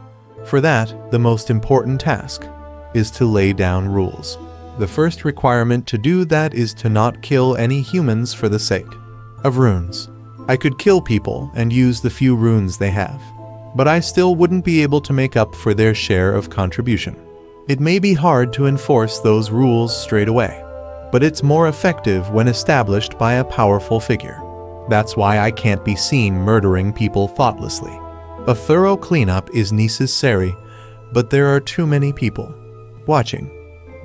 For that, the most important task is to lay down rules. The first requirement to do that is to not kill any humans for the sake of runes. I could kill people and use the few runes they have, but I still wouldn't be able to make up for their share of contribution. It may be hard to enforce those rules straight away, but it's more effective when established by a powerful figure. That's why I can't be seen murdering people thoughtlessly. A thorough cleanup is necessary, but there are too many people watching.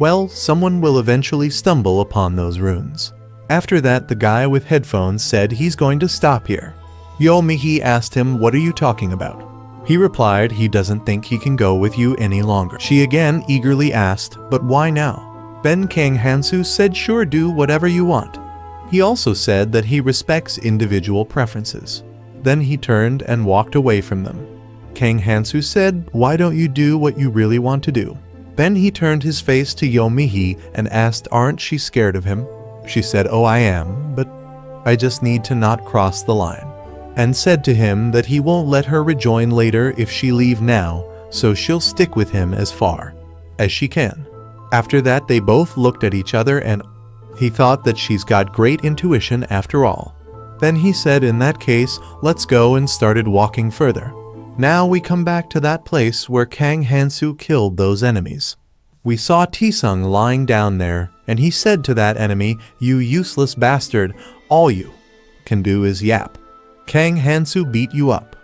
Well, someone will eventually stumble upon those runes. After that, the guy with headphones said he's going to stop here. Yo Mihi asked him, what are you talking about? He replied he doesn't think he can go with you any longer. She again eagerly asked, but why now? Then Kang Hansoo said, sure, do whatever you want. He also said that he respects individual preferences. Then he turned and walked away from them. Kang Hansoo said, why don't you do what you really want to do? Then he turned his face to Yo Mihi and asked, aren't she scared of him? She said, "Oh, I am, but I just need to not cross the line," and said to him that he won't let her rejoin later if she leave now, so she'll stick with him as far as she can. After that, they both looked at each other and he thought that she's got great intuition after all. Then he said, in that case, let's go, and started walking further. Now we come back to that place where Kang Hansoo killed those enemies. We saw Taesung lying down there, and he said to that enemy, "You useless bastard, all you can do is yap. Kang Hansoo beat you up.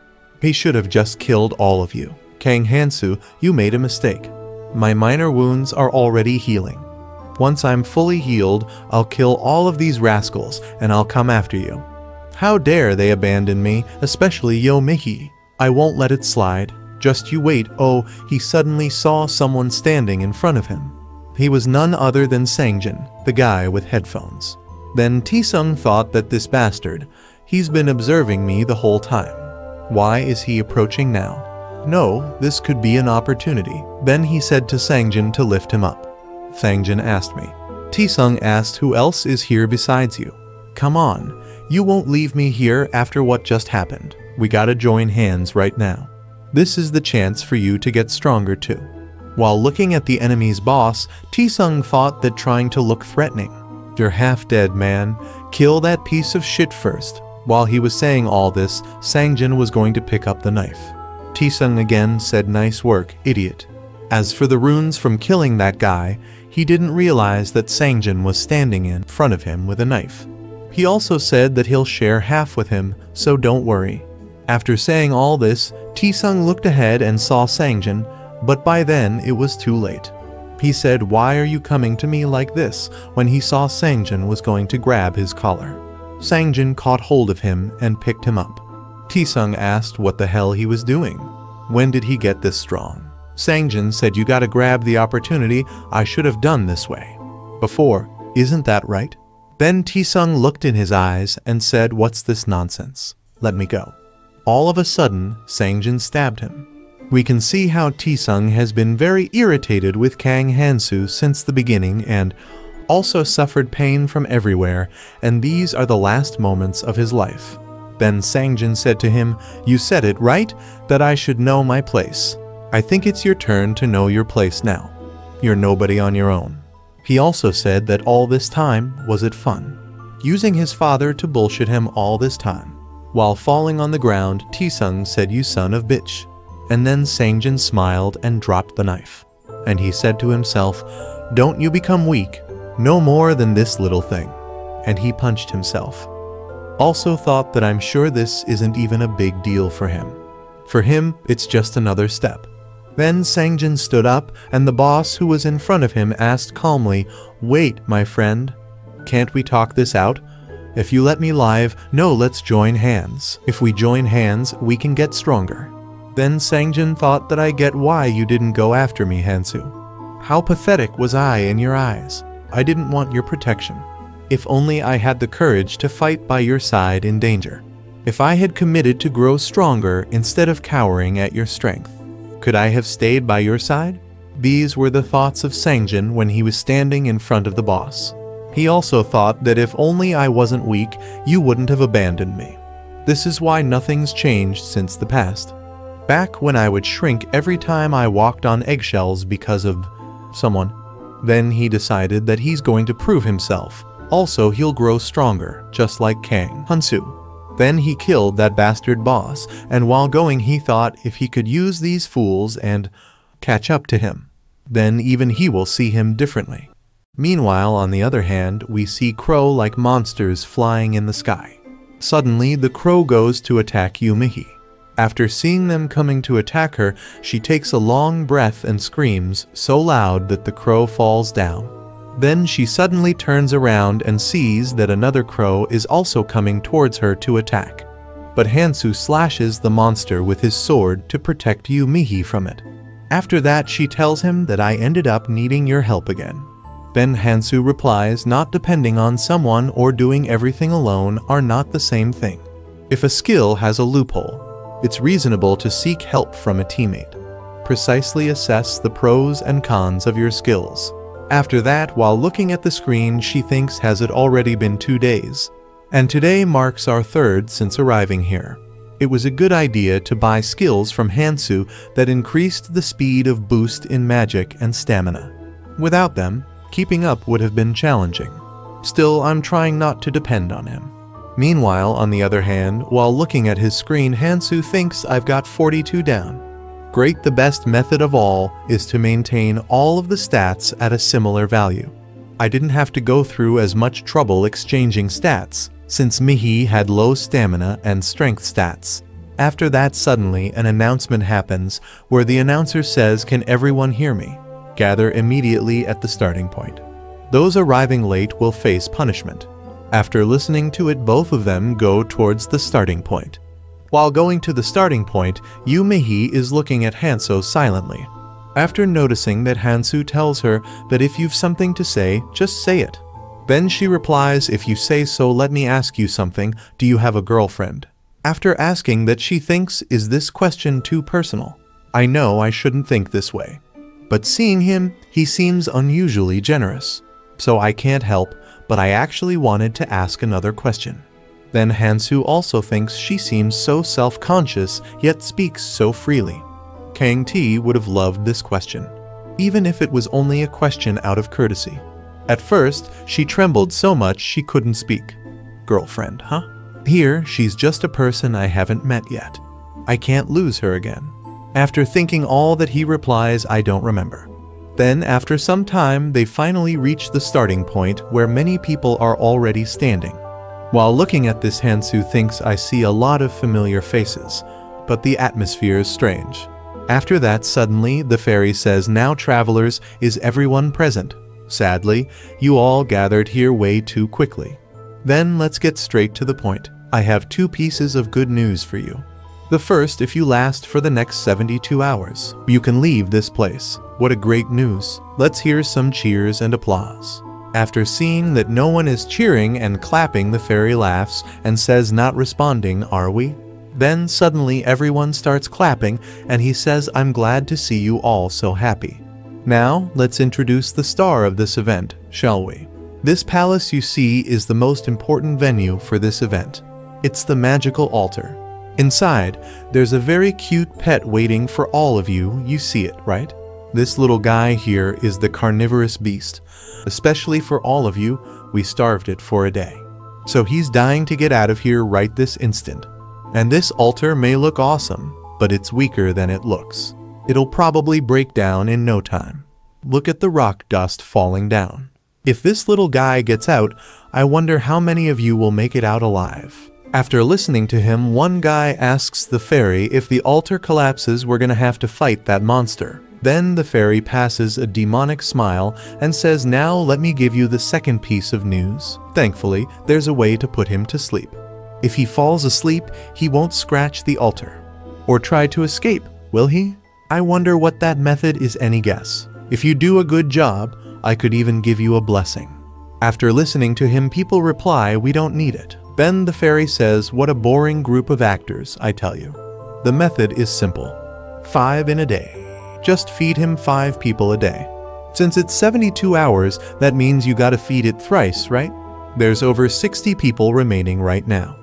He should have just killed all of you. Kang Hansoo, you made a mistake. My minor wounds are already healing. Once I'm fully healed, I'll kill all of these rascals, and I'll come after you. How dare they abandon me, especially Yomihi. I won't let it slide. Just you wait." Oh, he suddenly saw someone standing in front of him. He was none other than Sangjin, the guy with headphones. Then Taesung thought that this bastard, he's been observing me the whole time. Why is he approaching now? No, this could be an opportunity. Then he said to Sangjin to lift him up. Sangjin asked me. Taesung asked, "Who else is here besides you? Come on, you won't leave me here after what just happened. We gotta join hands right now. This is the chance for you to get stronger too." While looking at the enemy's boss, Taesung thought that trying to look threatening. "You're half dead, man. Kill that piece of shit first." While he was saying all this, Sangjin was going to pick up the knife. Taesung again said, "Nice work, idiot." As for the runes from killing that guy, he didn't realize that Sangjin was standing in front of him with a knife. He also said that he'll share half with him, so don't worry. After saying all this, Taesung looked ahead and saw Sangjin, but by then it was too late. He said, "Why are you coming to me like this?" when he saw Sangjin was going to grab his collar. Sangjin caught hold of him and picked him up. Taesung asked what the hell he was doing. When did he get this strong? Sangjin said, "You gotta grab the opportunity. I should have done this way before. Isn't that right?" Then Taesung looked in his eyes and said, "What's this nonsense? Let me go." All of a sudden, Sangjin stabbed him. We can see how Taesung has been very irritated with Kang Hansoo since the beginning and also suffered pain from everywhere, and these are the last moments of his life. Then Sangjin said to him, "You said it, right? That I should know my place. I think it's your turn to know your place now. You're nobody on your own." He also said that all this time, was it fun? Using his father to bullshit him all this time. While falling on the ground, Taesung said, "You son of bitch." And then Sangjin smiled and dropped the knife. And he said to himself, "Don't you become weak. No more than this little thing." And he punched himself. Also thought that I'm sure this isn't even a big deal for him. For him, it's just another step. Then Sangjin stood up, and the boss who was in front of him asked calmly, "Wait, my friend. Can't we talk this out? If you let me live, no, let's join hands. If we join hands, we can get stronger." Then Sangjin thought that I get why you didn't go after me, Hansoo. How pathetic was I in your eyes. I didn't want your protection. If only I had the courage to fight by your side in danger. If I had committed to grow stronger instead of cowering at your strength. Could I have stayed by your side? These were the thoughts of Sangjin when he was standing in front of the boss. He also thought that if only I wasn't weak, you wouldn't have abandoned me. This is why nothing's changed since the past. Back when I would shrink every time I walked on eggshells because of someone. Then he decided that he's going to prove himself. Also, he'll grow stronger, just like Kang Hansoo. Then he killed that bastard boss, and while going he thought if he could use these fools and catch up to him, then even he will see him differently. Meanwhile, on the other hand, we see crow-like monsters flying in the sky. Suddenly, the crow goes to attack Yomihi. After seeing them coming to attack her, she takes a long breath and screams so loud that the crow falls down. Then she suddenly turns around and sees that another crow is also coming towards her to attack. But Hansoo slashes the monster with his sword to protect Yomihi from it. After that, she tells him that I ended up needing your help again. Then Hansoo replies, not depending on someone or doing everything alone are not the same thing. If a skill has a loophole, it's reasonable to seek help from a teammate. Precisely assess the pros and cons of your skills. After that, while looking at the screen, she thinks has it already been 2 days. And today marks our 3rd since arriving here. It was a good idea to buy skills from Hansoo that increased the speed of boost in magic and stamina. Without them, keeping up would have been challenging. Still, I'm trying not to depend on him. Meanwhile, on the other hand, while looking at his screen, Hansoo thinks I've got 42 down. Great, the best method of all is to maintain all of the stats at a similar value. I didn't have to go through as much trouble exchanging stats, since Mihi had low stamina and strength stats. After that, suddenly an announcement happens where the announcer says, "Can everyone hear me? Gather immediately at the starting point. Those arriving late will face punishment." After listening to it, both of them go towards the starting point. While going to the starting point, Yu Mihi is looking at Hansoo silently. After noticing that Hansoo tells her that if you've something to say, just say it. Then she replies, "If you say so, let me ask you something. Do you have a girlfriend?" After asking that, she thinks, is this question too personal? I know I shouldn't think this way. But seeing him, he seems unusually generous. So I can't help, but I actually wanted to ask another question. Then Hansoo also thinks she seems so self-conscious, yet speaks so freely. Kang T would have loved this question, even if it was only a question out of courtesy. At first, she trembled so much she couldn't speak. Girlfriend, huh? Here, she's just a person I haven't met yet. I can't lose her again. After thinking all that, he replies, I don't remember. Then, after some time, they finally reach the starting point where many people are already standing. While looking at this, Hansoo thinks I see a lot of familiar faces, but the atmosphere is strange. After that, suddenly, the fairy says, now travelers, is everyone present? Sadly, you all gathered here way too quickly. Then let's get straight to the point. I have 2 pieces of good news for you. The first, if you last for the next 72 hours, you can leave this place. What a great news. Let's hear some cheers and applause. After seeing that no one is cheering and clapping, the fairy laughs and says, not responding, are we? Then suddenly everyone starts clapping and he says, I'm glad to see you all so happy. Now, let's introduce the star of this event, shall we? This palace you see is the most important venue for this event. It's the magical altar. Inside, there's a very cute pet waiting for all of you. You see it, right? This little guy here is the carnivorous beast. Especially for all of you, we starved it for a day. So he's dying to get out of here right this instant. And this altar may look awesome, but it's weaker than it looks. It'll probably break down in no time. Look at the rock dust falling down. If this little guy gets out, I wonder how many of you will make it out alive. After listening to him, one guy asks the fairy if the altar collapses, we're gonna have to fight that monster. Then the fairy passes a demonic smile and says, now let me give you the second piece of news. Thankfully, there's a way to put him to sleep. If he falls asleep, he won't scratch the altar. Or try to escape, will he? I wonder what that method is. Any guess? If you do a good job, I could even give you a blessing. After listening to him, people reply, we don't need it. Then the fairy says, what a boring group of actors, I tell you. The method is simple. 5 in a day. Just feed him 5 people a day. Since it's 72 hours, that means you gotta feed it thrice, right? There's over 60 people remaining right now.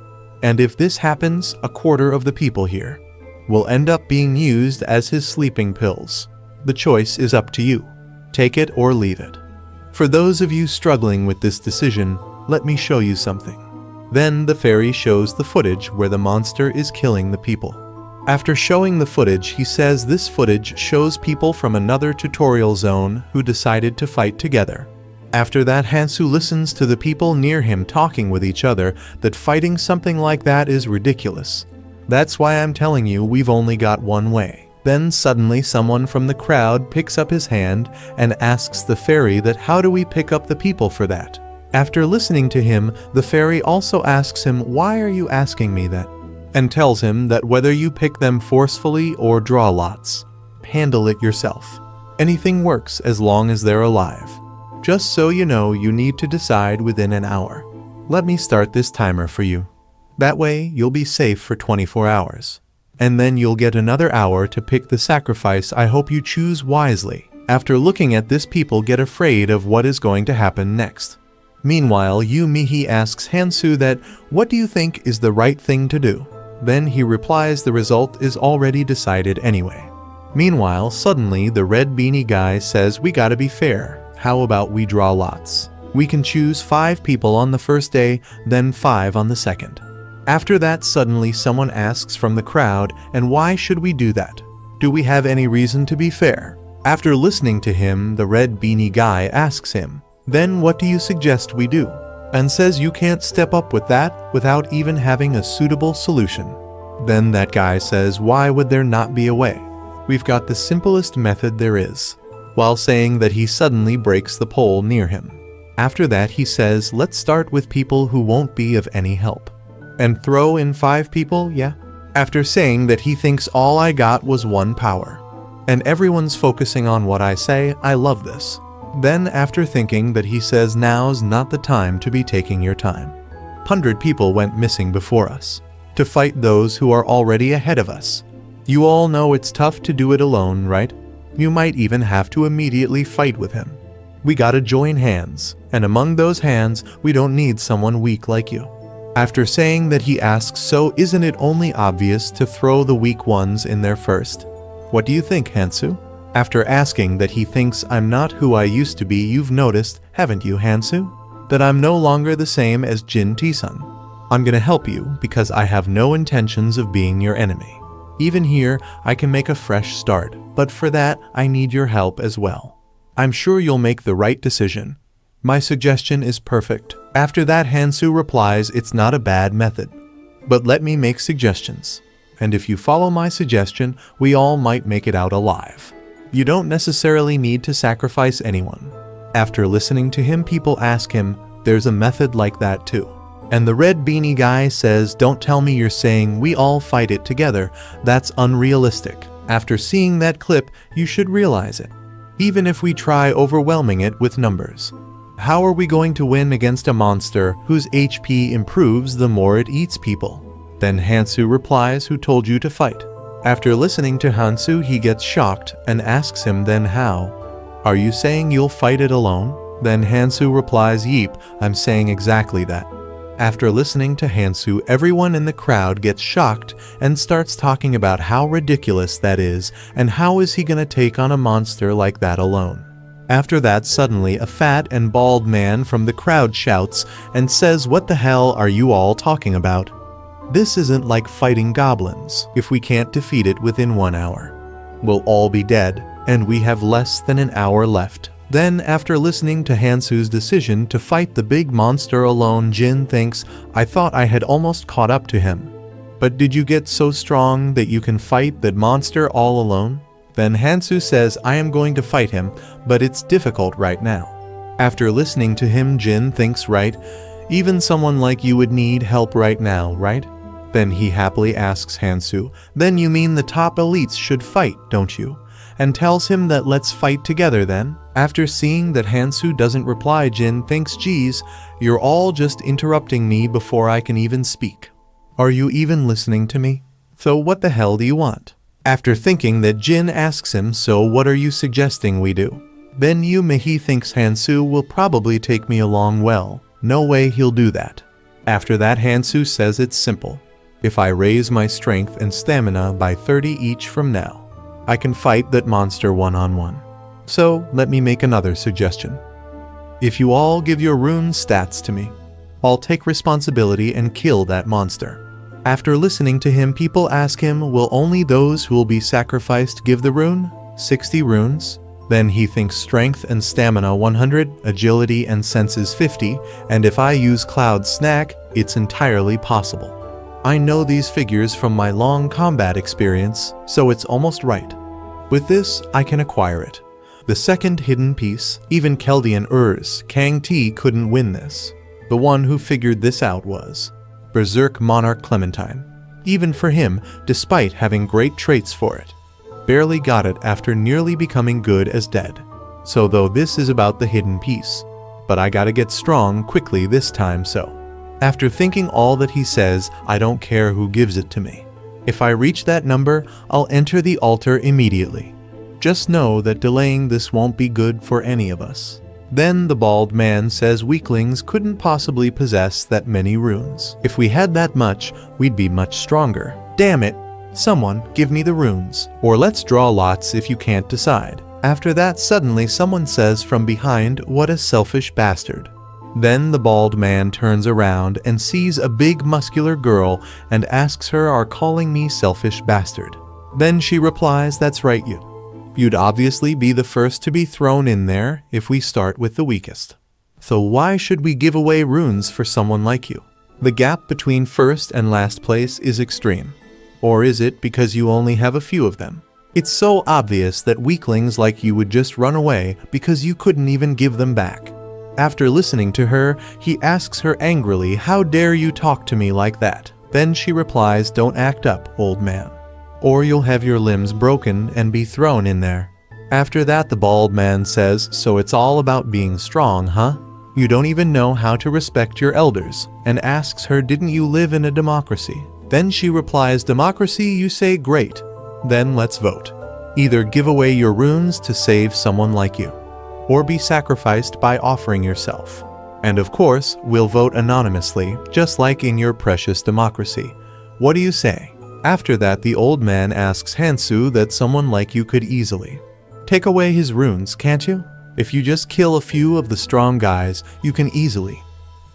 And if this happens, a quarter of the people here will end up being used as his sleeping pills. The choice is up to you. Take it or leave it. For those of you struggling with this decision, let me show you something. Then the fairy shows the footage where the monster is killing the people. After showing the footage, he says this footage shows people from another tutorial zone who decided to fight together. After that, Hansoo listens to the people near him talking with each other that fighting something like that is ridiculous. That's why I'm telling you we've only got one way. Then suddenly someone from the crowd picks up his hand and asks the fairy that how do we pick up the people for that? After listening to him, the fairy also asks him, why are you asking me that? And tells him that whether you pick them forcefully or draw lots, handle it yourself. Anything works as long as they're alive. Just so you know, you need to decide within an hour. Let me start this timer for you. That way, you'll be safe for 24 hours. And then you'll get another hour to pick the sacrifice. I hope you choose wisely. After looking at this, people get afraid of what is going to happen next. Meanwhile, Yu Mihi asks Hansoo that, what do you think is the right thing to do? Then he replies the result is already decided anyway. Meanwhile, suddenly the red beanie guy says we gotta be fair. How about we draw lots? We can choose 5 people on the first day, then 5 on the second. After that, suddenly someone asks from the crowd, and why should we do that? Do we have any reason to be fair? After listening to him, the red beanie guy asks him, then what do you suggest we do? And says you can't step up with that without even having a suitable solution. Then that guy says, why would there not be a way? We've got the simplest method there is, while saying that he suddenly breaks the pole near him. After that, he says, let's start with people who won't be of any help. And throw in 5 people, yeah? After saying that he thinks all I got was 1 power. And everyone's focusing on what I say, I love this. Then after thinking that he says now's not the time to be taking your time. 100 people went missing before us, to fight those who are already ahead of us. You all know it's tough to do it alone, right? You might even have to immediately fight with him. We gotta join hands, and among those hands, we don't need someone weak like you. After saying that, he asks, so isn't it only obvious to throw the weak ones in there first? What do you think, Hansoo? After asking that, he thinks I'm not who I used to be. You've noticed, haven't you, Hansoo? That I'm no longer the same as Jin T-sun. I'm gonna help you because I have no intentions of being your enemy. Even here, I can make a fresh start, but for that, I need your help as well. I'm sure you'll make the right decision. My suggestion is perfect. After that, Hansoo replies, it's not a bad method, but let me make suggestions. And if you follow my suggestion, we all might make it out alive. You don't necessarily need to sacrifice anyone. After listening to him, people ask him, there's a method like that too. And the red beanie guy says, don't tell me you're saying we all fight it together. That's unrealistic. After seeing that clip, you should realize it. Even if we try overwhelming it with numbers, how are we going to win against a monster whose HP improves the more it eats people? Then Hansoo replies, who told you to fight? After listening to Hansoo, he gets shocked and asks him, then how? Are you saying you'll fight it alone? Then Hansoo replies, yeep, I'm saying exactly that. After listening to Hansoo, everyone in the crowd gets shocked and starts talking about how ridiculous that is and how is he gonna take on a monster like that alone. After that, suddenly a fat and bald man from the crowd shouts and says, what the hell are you all talking about? This isn't like fighting goblins. If we can't defeat it within 1 hour, we'll all be dead, and we have less than an hour left. Then, after listening to Hansoo's decision to fight the big monster alone, Jin thinks, I thought I had almost caught up to him. But did you get so strong that you can fight that monster all alone? Then Hansoo says, I am going to fight him, but it's difficult right now. After listening to him, Jin thinks, right, even someone like you would need help right now, right? Then he happily asks Hansoo, then you mean the top elites should fight, don't you? And tells him that let's fight together then. After seeing that Hansoo doesn't reply, Jin thinks, geez, you're all just interrupting me before I can even speak. Are you even listening to me? So what the hell do you want? After thinking that, Jin asks him, so what are you suggesting we do? Then Yu Mihi thinks Hansoo will probably take me along. Well, no way he'll do that. After that, Hansoo says it's simple. If I raise my strength and stamina by 30 each from now, I can fight that monster one-on-one. So let me make another suggestion. If you all give your rune stats to me, I'll take responsibility and kill that monster. After listening to him, people ask him, will only those who will be sacrificed give the rune? 60 runes? Then he thinks strength and stamina 100, agility and senses 50, and if I use Cloud Snack, it's entirely possible. I know these figures from my long combat experience, so it's almost right. With this, I can acquire it. The second hidden piece, even Keldian Urs, Kang T couldn't win this. The one who figured this out was Berserk Monarch Clementine. Even for him, despite having great traits for it, barely got it after nearly becoming good as dead. So though this is about the hidden piece, but I gotta get strong quickly this time so. After thinking all that he says, I don't care who gives it to me. If I reach that number, I'll enter the altar immediately. Just know that delaying this won't be good for any of us. Then the bald man says weaklings couldn't possibly possess that many runes. If we had that much, we'd be much stronger. Damn it! Someone give me the runes. Or let's draw lots if you can't decide. After that, suddenly someone says from behind, "What a selfish bastard." Then the bald man turns around and sees a big muscular girl and asks her, "Are calling me selfish bastard?" Then she replies, "That's right, you. You'd obviously be the first to be thrown in there if we start with the weakest. So why should we give away runes for someone like you? The gap between first and last place is extreme. Or is it because you only have a few of them? It's so obvious that weaklings like you would just run away because you couldn't even give them back." After listening to her, he asks her angrily, "How dare you talk to me like that?" Then she replies, "Don't act up, old man, or you'll have your limbs broken and be thrown in there." After that, the bald man says, "So it's all about being strong, huh? You don't even know how to respect your elders," and asks her, "Didn't you live in a democracy?" Then she replies, "Democracy, you say? Great. Then let's vote. Either give away your runes to save someone like you, or be sacrificed by offering yourself. And of course, we'll vote anonymously, just like in your precious democracy. What do you say?" After that, the old man asks Hansoo that someone like you could easily take away his runes, can't you? If you just kill a few of the strong guys, you can easily.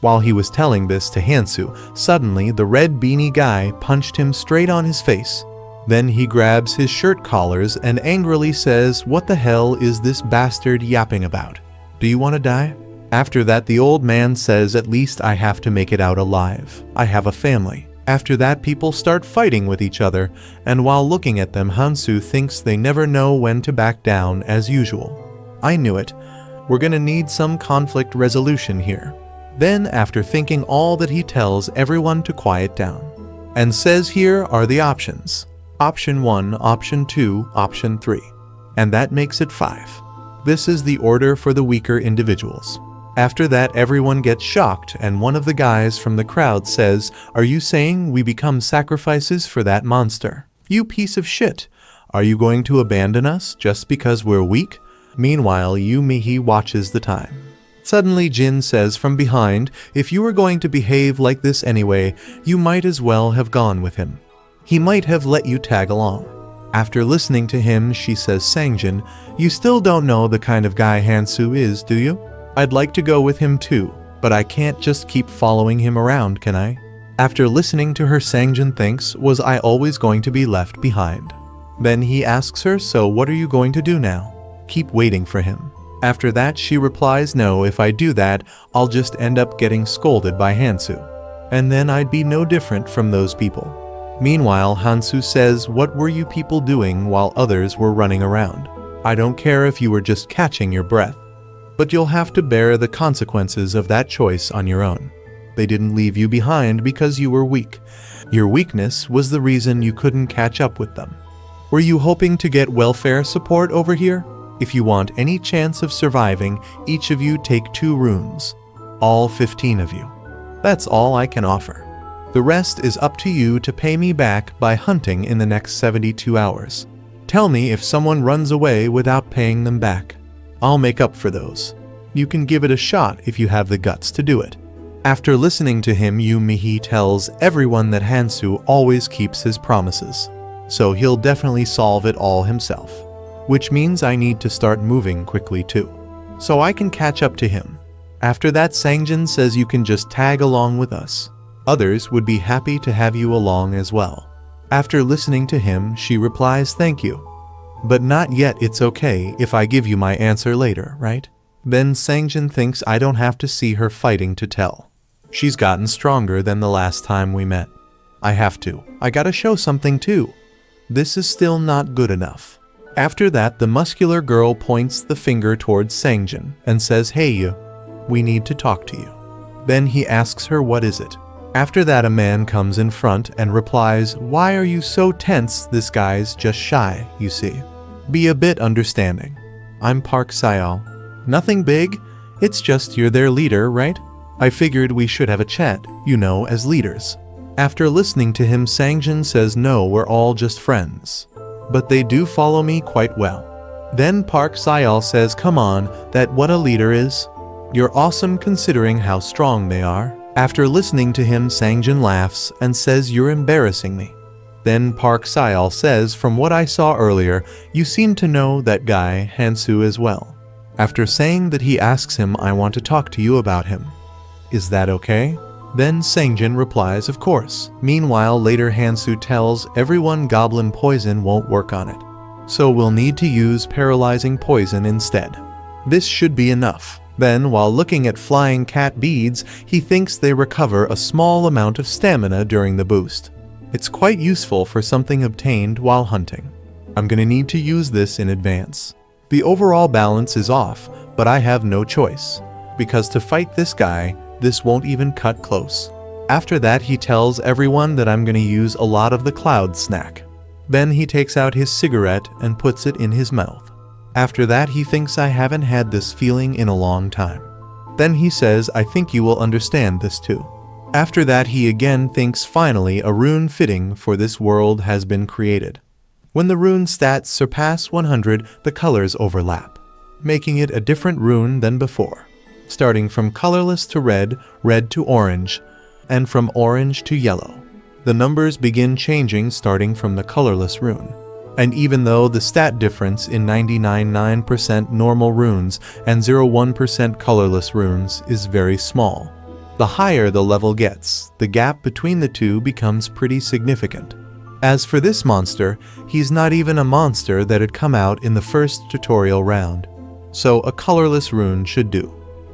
While he was telling this to Hansoo, suddenly the red beanie guy punched him straight on his face. Then he grabs his shirt collars and angrily says, "What the hell is this bastard yapping about? Do you want to die?" After that, the old man says, "At least I have to make it out alive. I have a family." After that, people start fighting with each other, and while looking at them, Hansoo thinks they never know when to back down as usual. I knew it. We're gonna need some conflict resolution here. Then, after thinking all that, he tells everyone to quiet down and says, "Here are the options. Option 1, Option 2, Option 3. And that makes it 5. This is the order for the weaker individuals." After that, everyone gets shocked, and one of the guys from the crowd says, "Are you saying we become sacrifices for that monster? You piece of shit. Are you going to abandon us just because we're weak?" Meanwhile, Yu-Mi watches the time. Suddenly, Jin says from behind, "If you were going to behave like this anyway, you might as well have gone with him. He might have let you tag along." After listening to him, she says, "Sangjin, you still don't know the kind of guy Hansoo is, do you? I'd like to go with him too, but I can't just keep following him around, can I?" After listening to her, Sangjin thinks, was I always going to be left behind? Then he asks her, "So what are you going to do now? Keep waiting for him?" After that, she replies, "No, if I do that, I'll just end up getting scolded by Hansoo. And then I'd be no different from those people." Meanwhile, Hansoo says, "What were you people doing while others were running around? I don't care if you were just catching your breath, but you'll have to bear the consequences of that choice on your own. They didn't leave you behind because you were weak. Your weakness was the reason you couldn't catch up with them. Were you hoping to get welfare support over here? If you want any chance of surviving, each of you take 2 runes. All 15 of you. That's all I can offer. The rest is up to you to pay me back by hunting in the next 72 hours. Tell me if someone runs away without paying them back. I'll make up for those. You can give it a shot if you have the guts to do it." After listening to him, Yu-Mi tells everyone that Hansoo always keeps his promises, so he'll definitely solve it all himself. Which means I need to start moving quickly too, so I can catch up to him. After that, Sangjin says you can just tag along with us. Others would be happy to have you along as well. After listening to him, she replies, "Thank you. But not yet, it's okay if I give you my answer later, right?" Then Sangjin thinks I don't have to see her fighting to tell. She's gotten stronger than the last time we met. I have to. I gotta show something too. This is still not good enough. After that, the muscular girl points the finger towards Sangjin and says, "Hey you, we need to talk to you." Then he asks her, "What is it?" After that, a man comes in front and replies, "Why are you so tense? This guy's just shy, you see. Be a bit understanding. I'm Park Sayal. Nothing big, it's just you're their leader, right? I figured we should have a chat, you know, as leaders." After listening to him, Sangjin says, "No, we're all just friends. But they do follow me quite well. Then Park Sayal says, "Come on, that what a leader is. You're awesome considering how strong they are." After listening to him, Sangjin laughs and says, "You're embarrassing me." Then Park Sayal says, "From what I saw earlier, you seem to know that guy Hansoo as well." After saying that, he asks him, "I want to talk to you about him. Is that okay?" Then Sangjin replies, "Of course." Meanwhile, later Hansoo tells everyone goblin poison won't work on it, so we'll need to use paralyzing poison instead. This should be enough. Then, while looking at flying cat beads, he thinks they recover a small amount of stamina during the boost. It's quite useful for something obtained while hunting. I'm gonna need to use this in advance. The overall balance is off, but I have no choice, because to fight this guy, this won't even cut close. After that, he tells everyone that I'm gonna use a lot of the cloud snack. Then he takes out his cigarette and puts it in his mouth. After that, he thinks, "I haven't had this feeling in a long time." Then he says, "I think you will understand this too." After that, he again thinks, finally a rune fitting for this world has been created. When the rune stats surpass 100, the colors overlap, making it a different rune than before. Starting from colorless to red, red to orange, and from orange to yellow. The numbers begin changing starting from the colorless rune. And even though the stat difference in 99.9% normal runes and 0.1% colorless runes is very small, the higher the level gets, the gap between the two becomes pretty significant. As for this monster, he's not even a monster that had come out in the first tutorial round, so a colorless rune should do.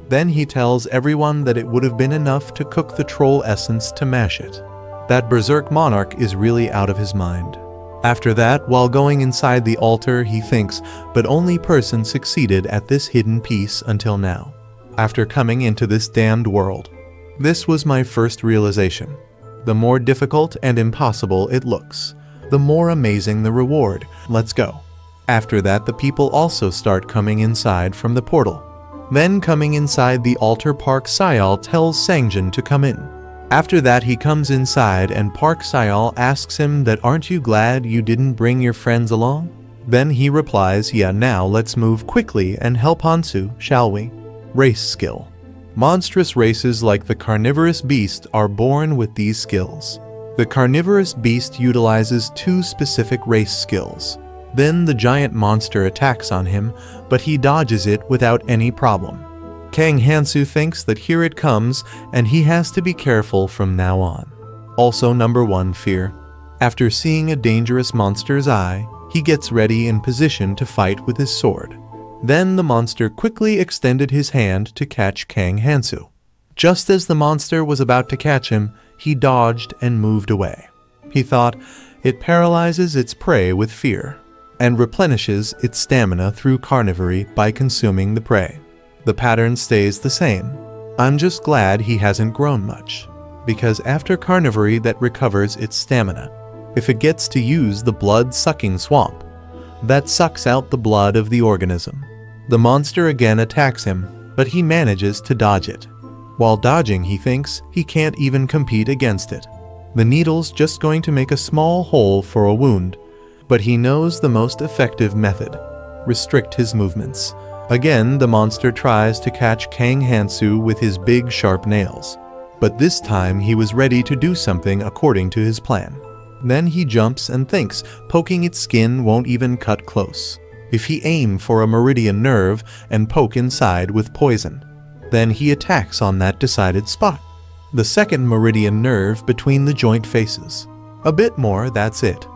Then he tells everyone that it would have been enough to cook the troll essence to mash it. That berserk monarch is really out of his mind. After that, while going inside the altar, he thinks, but only person succeeded at this hidden piece until now. After coming into this damned world. This was my first realization. The more difficult and impossible it looks, the more amazing the reward. Let's go. After that, the people also start coming inside from the portal. Then coming inside the altar, Park Sayal tells Sangjin to come in. After that, he comes inside and Park Sayal asks him that, "Aren't you glad you didn't bring your friends along?" Then he replies, "Yeah, now let's move quickly and help Hansoo, shall we?" Race skill. Monstrous races like the carnivorous beast are born with these skills. The carnivorous beast utilizes 2 specific race skills. Then the giant monster attacks on him, but he dodges it without any problem. Kang Hansoo thinks that here it comes and he has to be careful from now on. Also, number 1, fear. After seeing a dangerous monster's eye, he gets ready in position to fight with his sword. Then the monster quickly extended his hand to catch Kang Hansoo. Just as the monster was about to catch him, he dodged and moved away. He thought, it paralyzes its prey with fear, and replenishes its stamina through carnivory by consuming the prey. The pattern stays the same. I'm just glad he hasn't grown much, because after carnivory that recovers its stamina, if it gets to use the blood-sucking swamp, that sucks out the blood of the organism. The monster again attacks him, but he manages to dodge it. While dodging, he thinks he can't even compete against it. The needle's just going to make a small hole for a wound, but he knows the most effective method: restrict his movements. Again, the monster tries to catch Kang Hansoo with his big sharp nails, but this time he was ready to do something according to his plan. Then he jumps and thinks poking its skin won't even cut close. If he aim for a meridian nerve and poke inside with poison, then he attacks on that decided spot. The second meridian nerve between the joint faces. A bit more, that's it.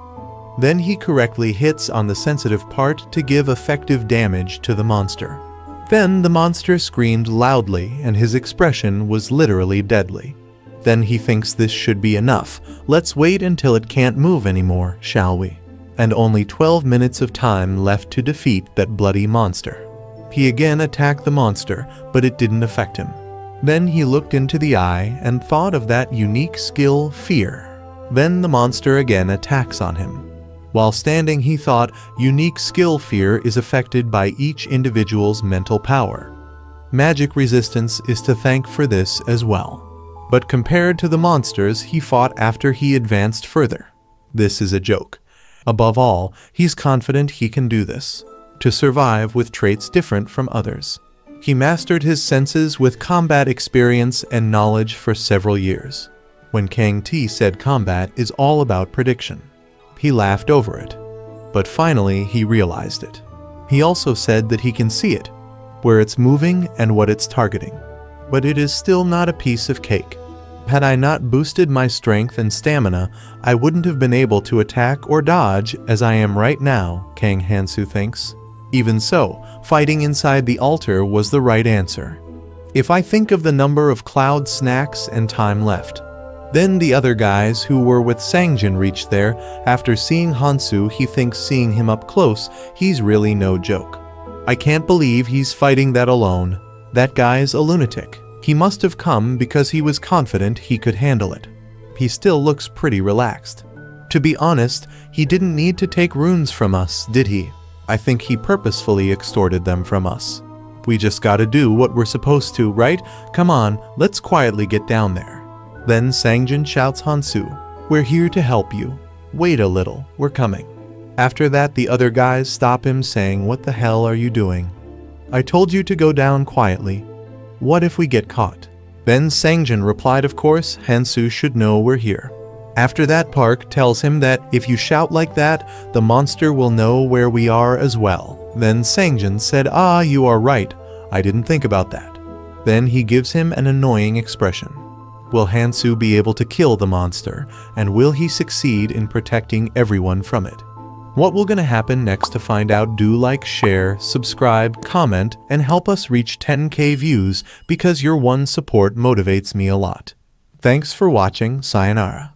Then he correctly hits on the sensitive part to give effective damage to the monster. Then the monster screamed loudly and his expression was literally deadly. Then he thinks this should be enough. Let's wait until it can't move anymore, shall we? And only 12 minutes of time left to defeat that bloody monster. He again attacked the monster, but it didn't affect him. Then he looked into the eye and thought of that unique skill, fear. Then the monster again attacks on him. While standing, he thought unique skill fear is affected by each individual's mental power. Magic resistance is to thank for this as well. But compared to the monsters he fought after he advanced further, this is a joke. Above all, he's confident he can do this. to survive with traits different from others. He mastered his senses with combat experience and knowledge for several years. When Kang T said combat is all about prediction, he laughed over it. But finally he realized it. He also said that he can see it, where it's moving and what it's targeting. But it is still not a piece of cake. Had I not boosted my strength and stamina, I wouldn't have been able to attack or dodge as I am right now, Kang Hansoo thinks. Even so, fighting inside the altar was the right answer. If I think of the number of cloud snacks and time left. Then the other guys who were with Sangjin reached there. After seeing Hansoo, he thinks seeing him up close, he's really no joke. I can't believe he's fighting that alone. That guy's a lunatic. He must have come because he was confident he could handle it. He still looks pretty relaxed. To be honest, he didn't need to take runes from us, did he? I think he purposefully extorted them from us. We just gotta do what we're supposed to, right? Come on, let's quietly get down there. Then Sangjin shouts Hansoo, "We're here to help you. Wait a little, we're coming." After that, the other guys stop him saying, "What the hell are you doing? I told you to go down quietly. What if we get caught?" Then Sangjin replied, "Of course, Hansoo should know we're here." After that, Park tells him that if you shout like that, the monster will know where we are as well. Then Sangjin said, "Ah, you are right. I didn't think about that." Then he gives him an annoying expression. Will Hansoo be able to kill the monster, and will he succeed in protecting everyone from it? What will gonna happen next? To find out, do like, share, subscribe, comment, and help us reach 10K views because your one support motivates me a lot. Thanks for watching. Sayonara.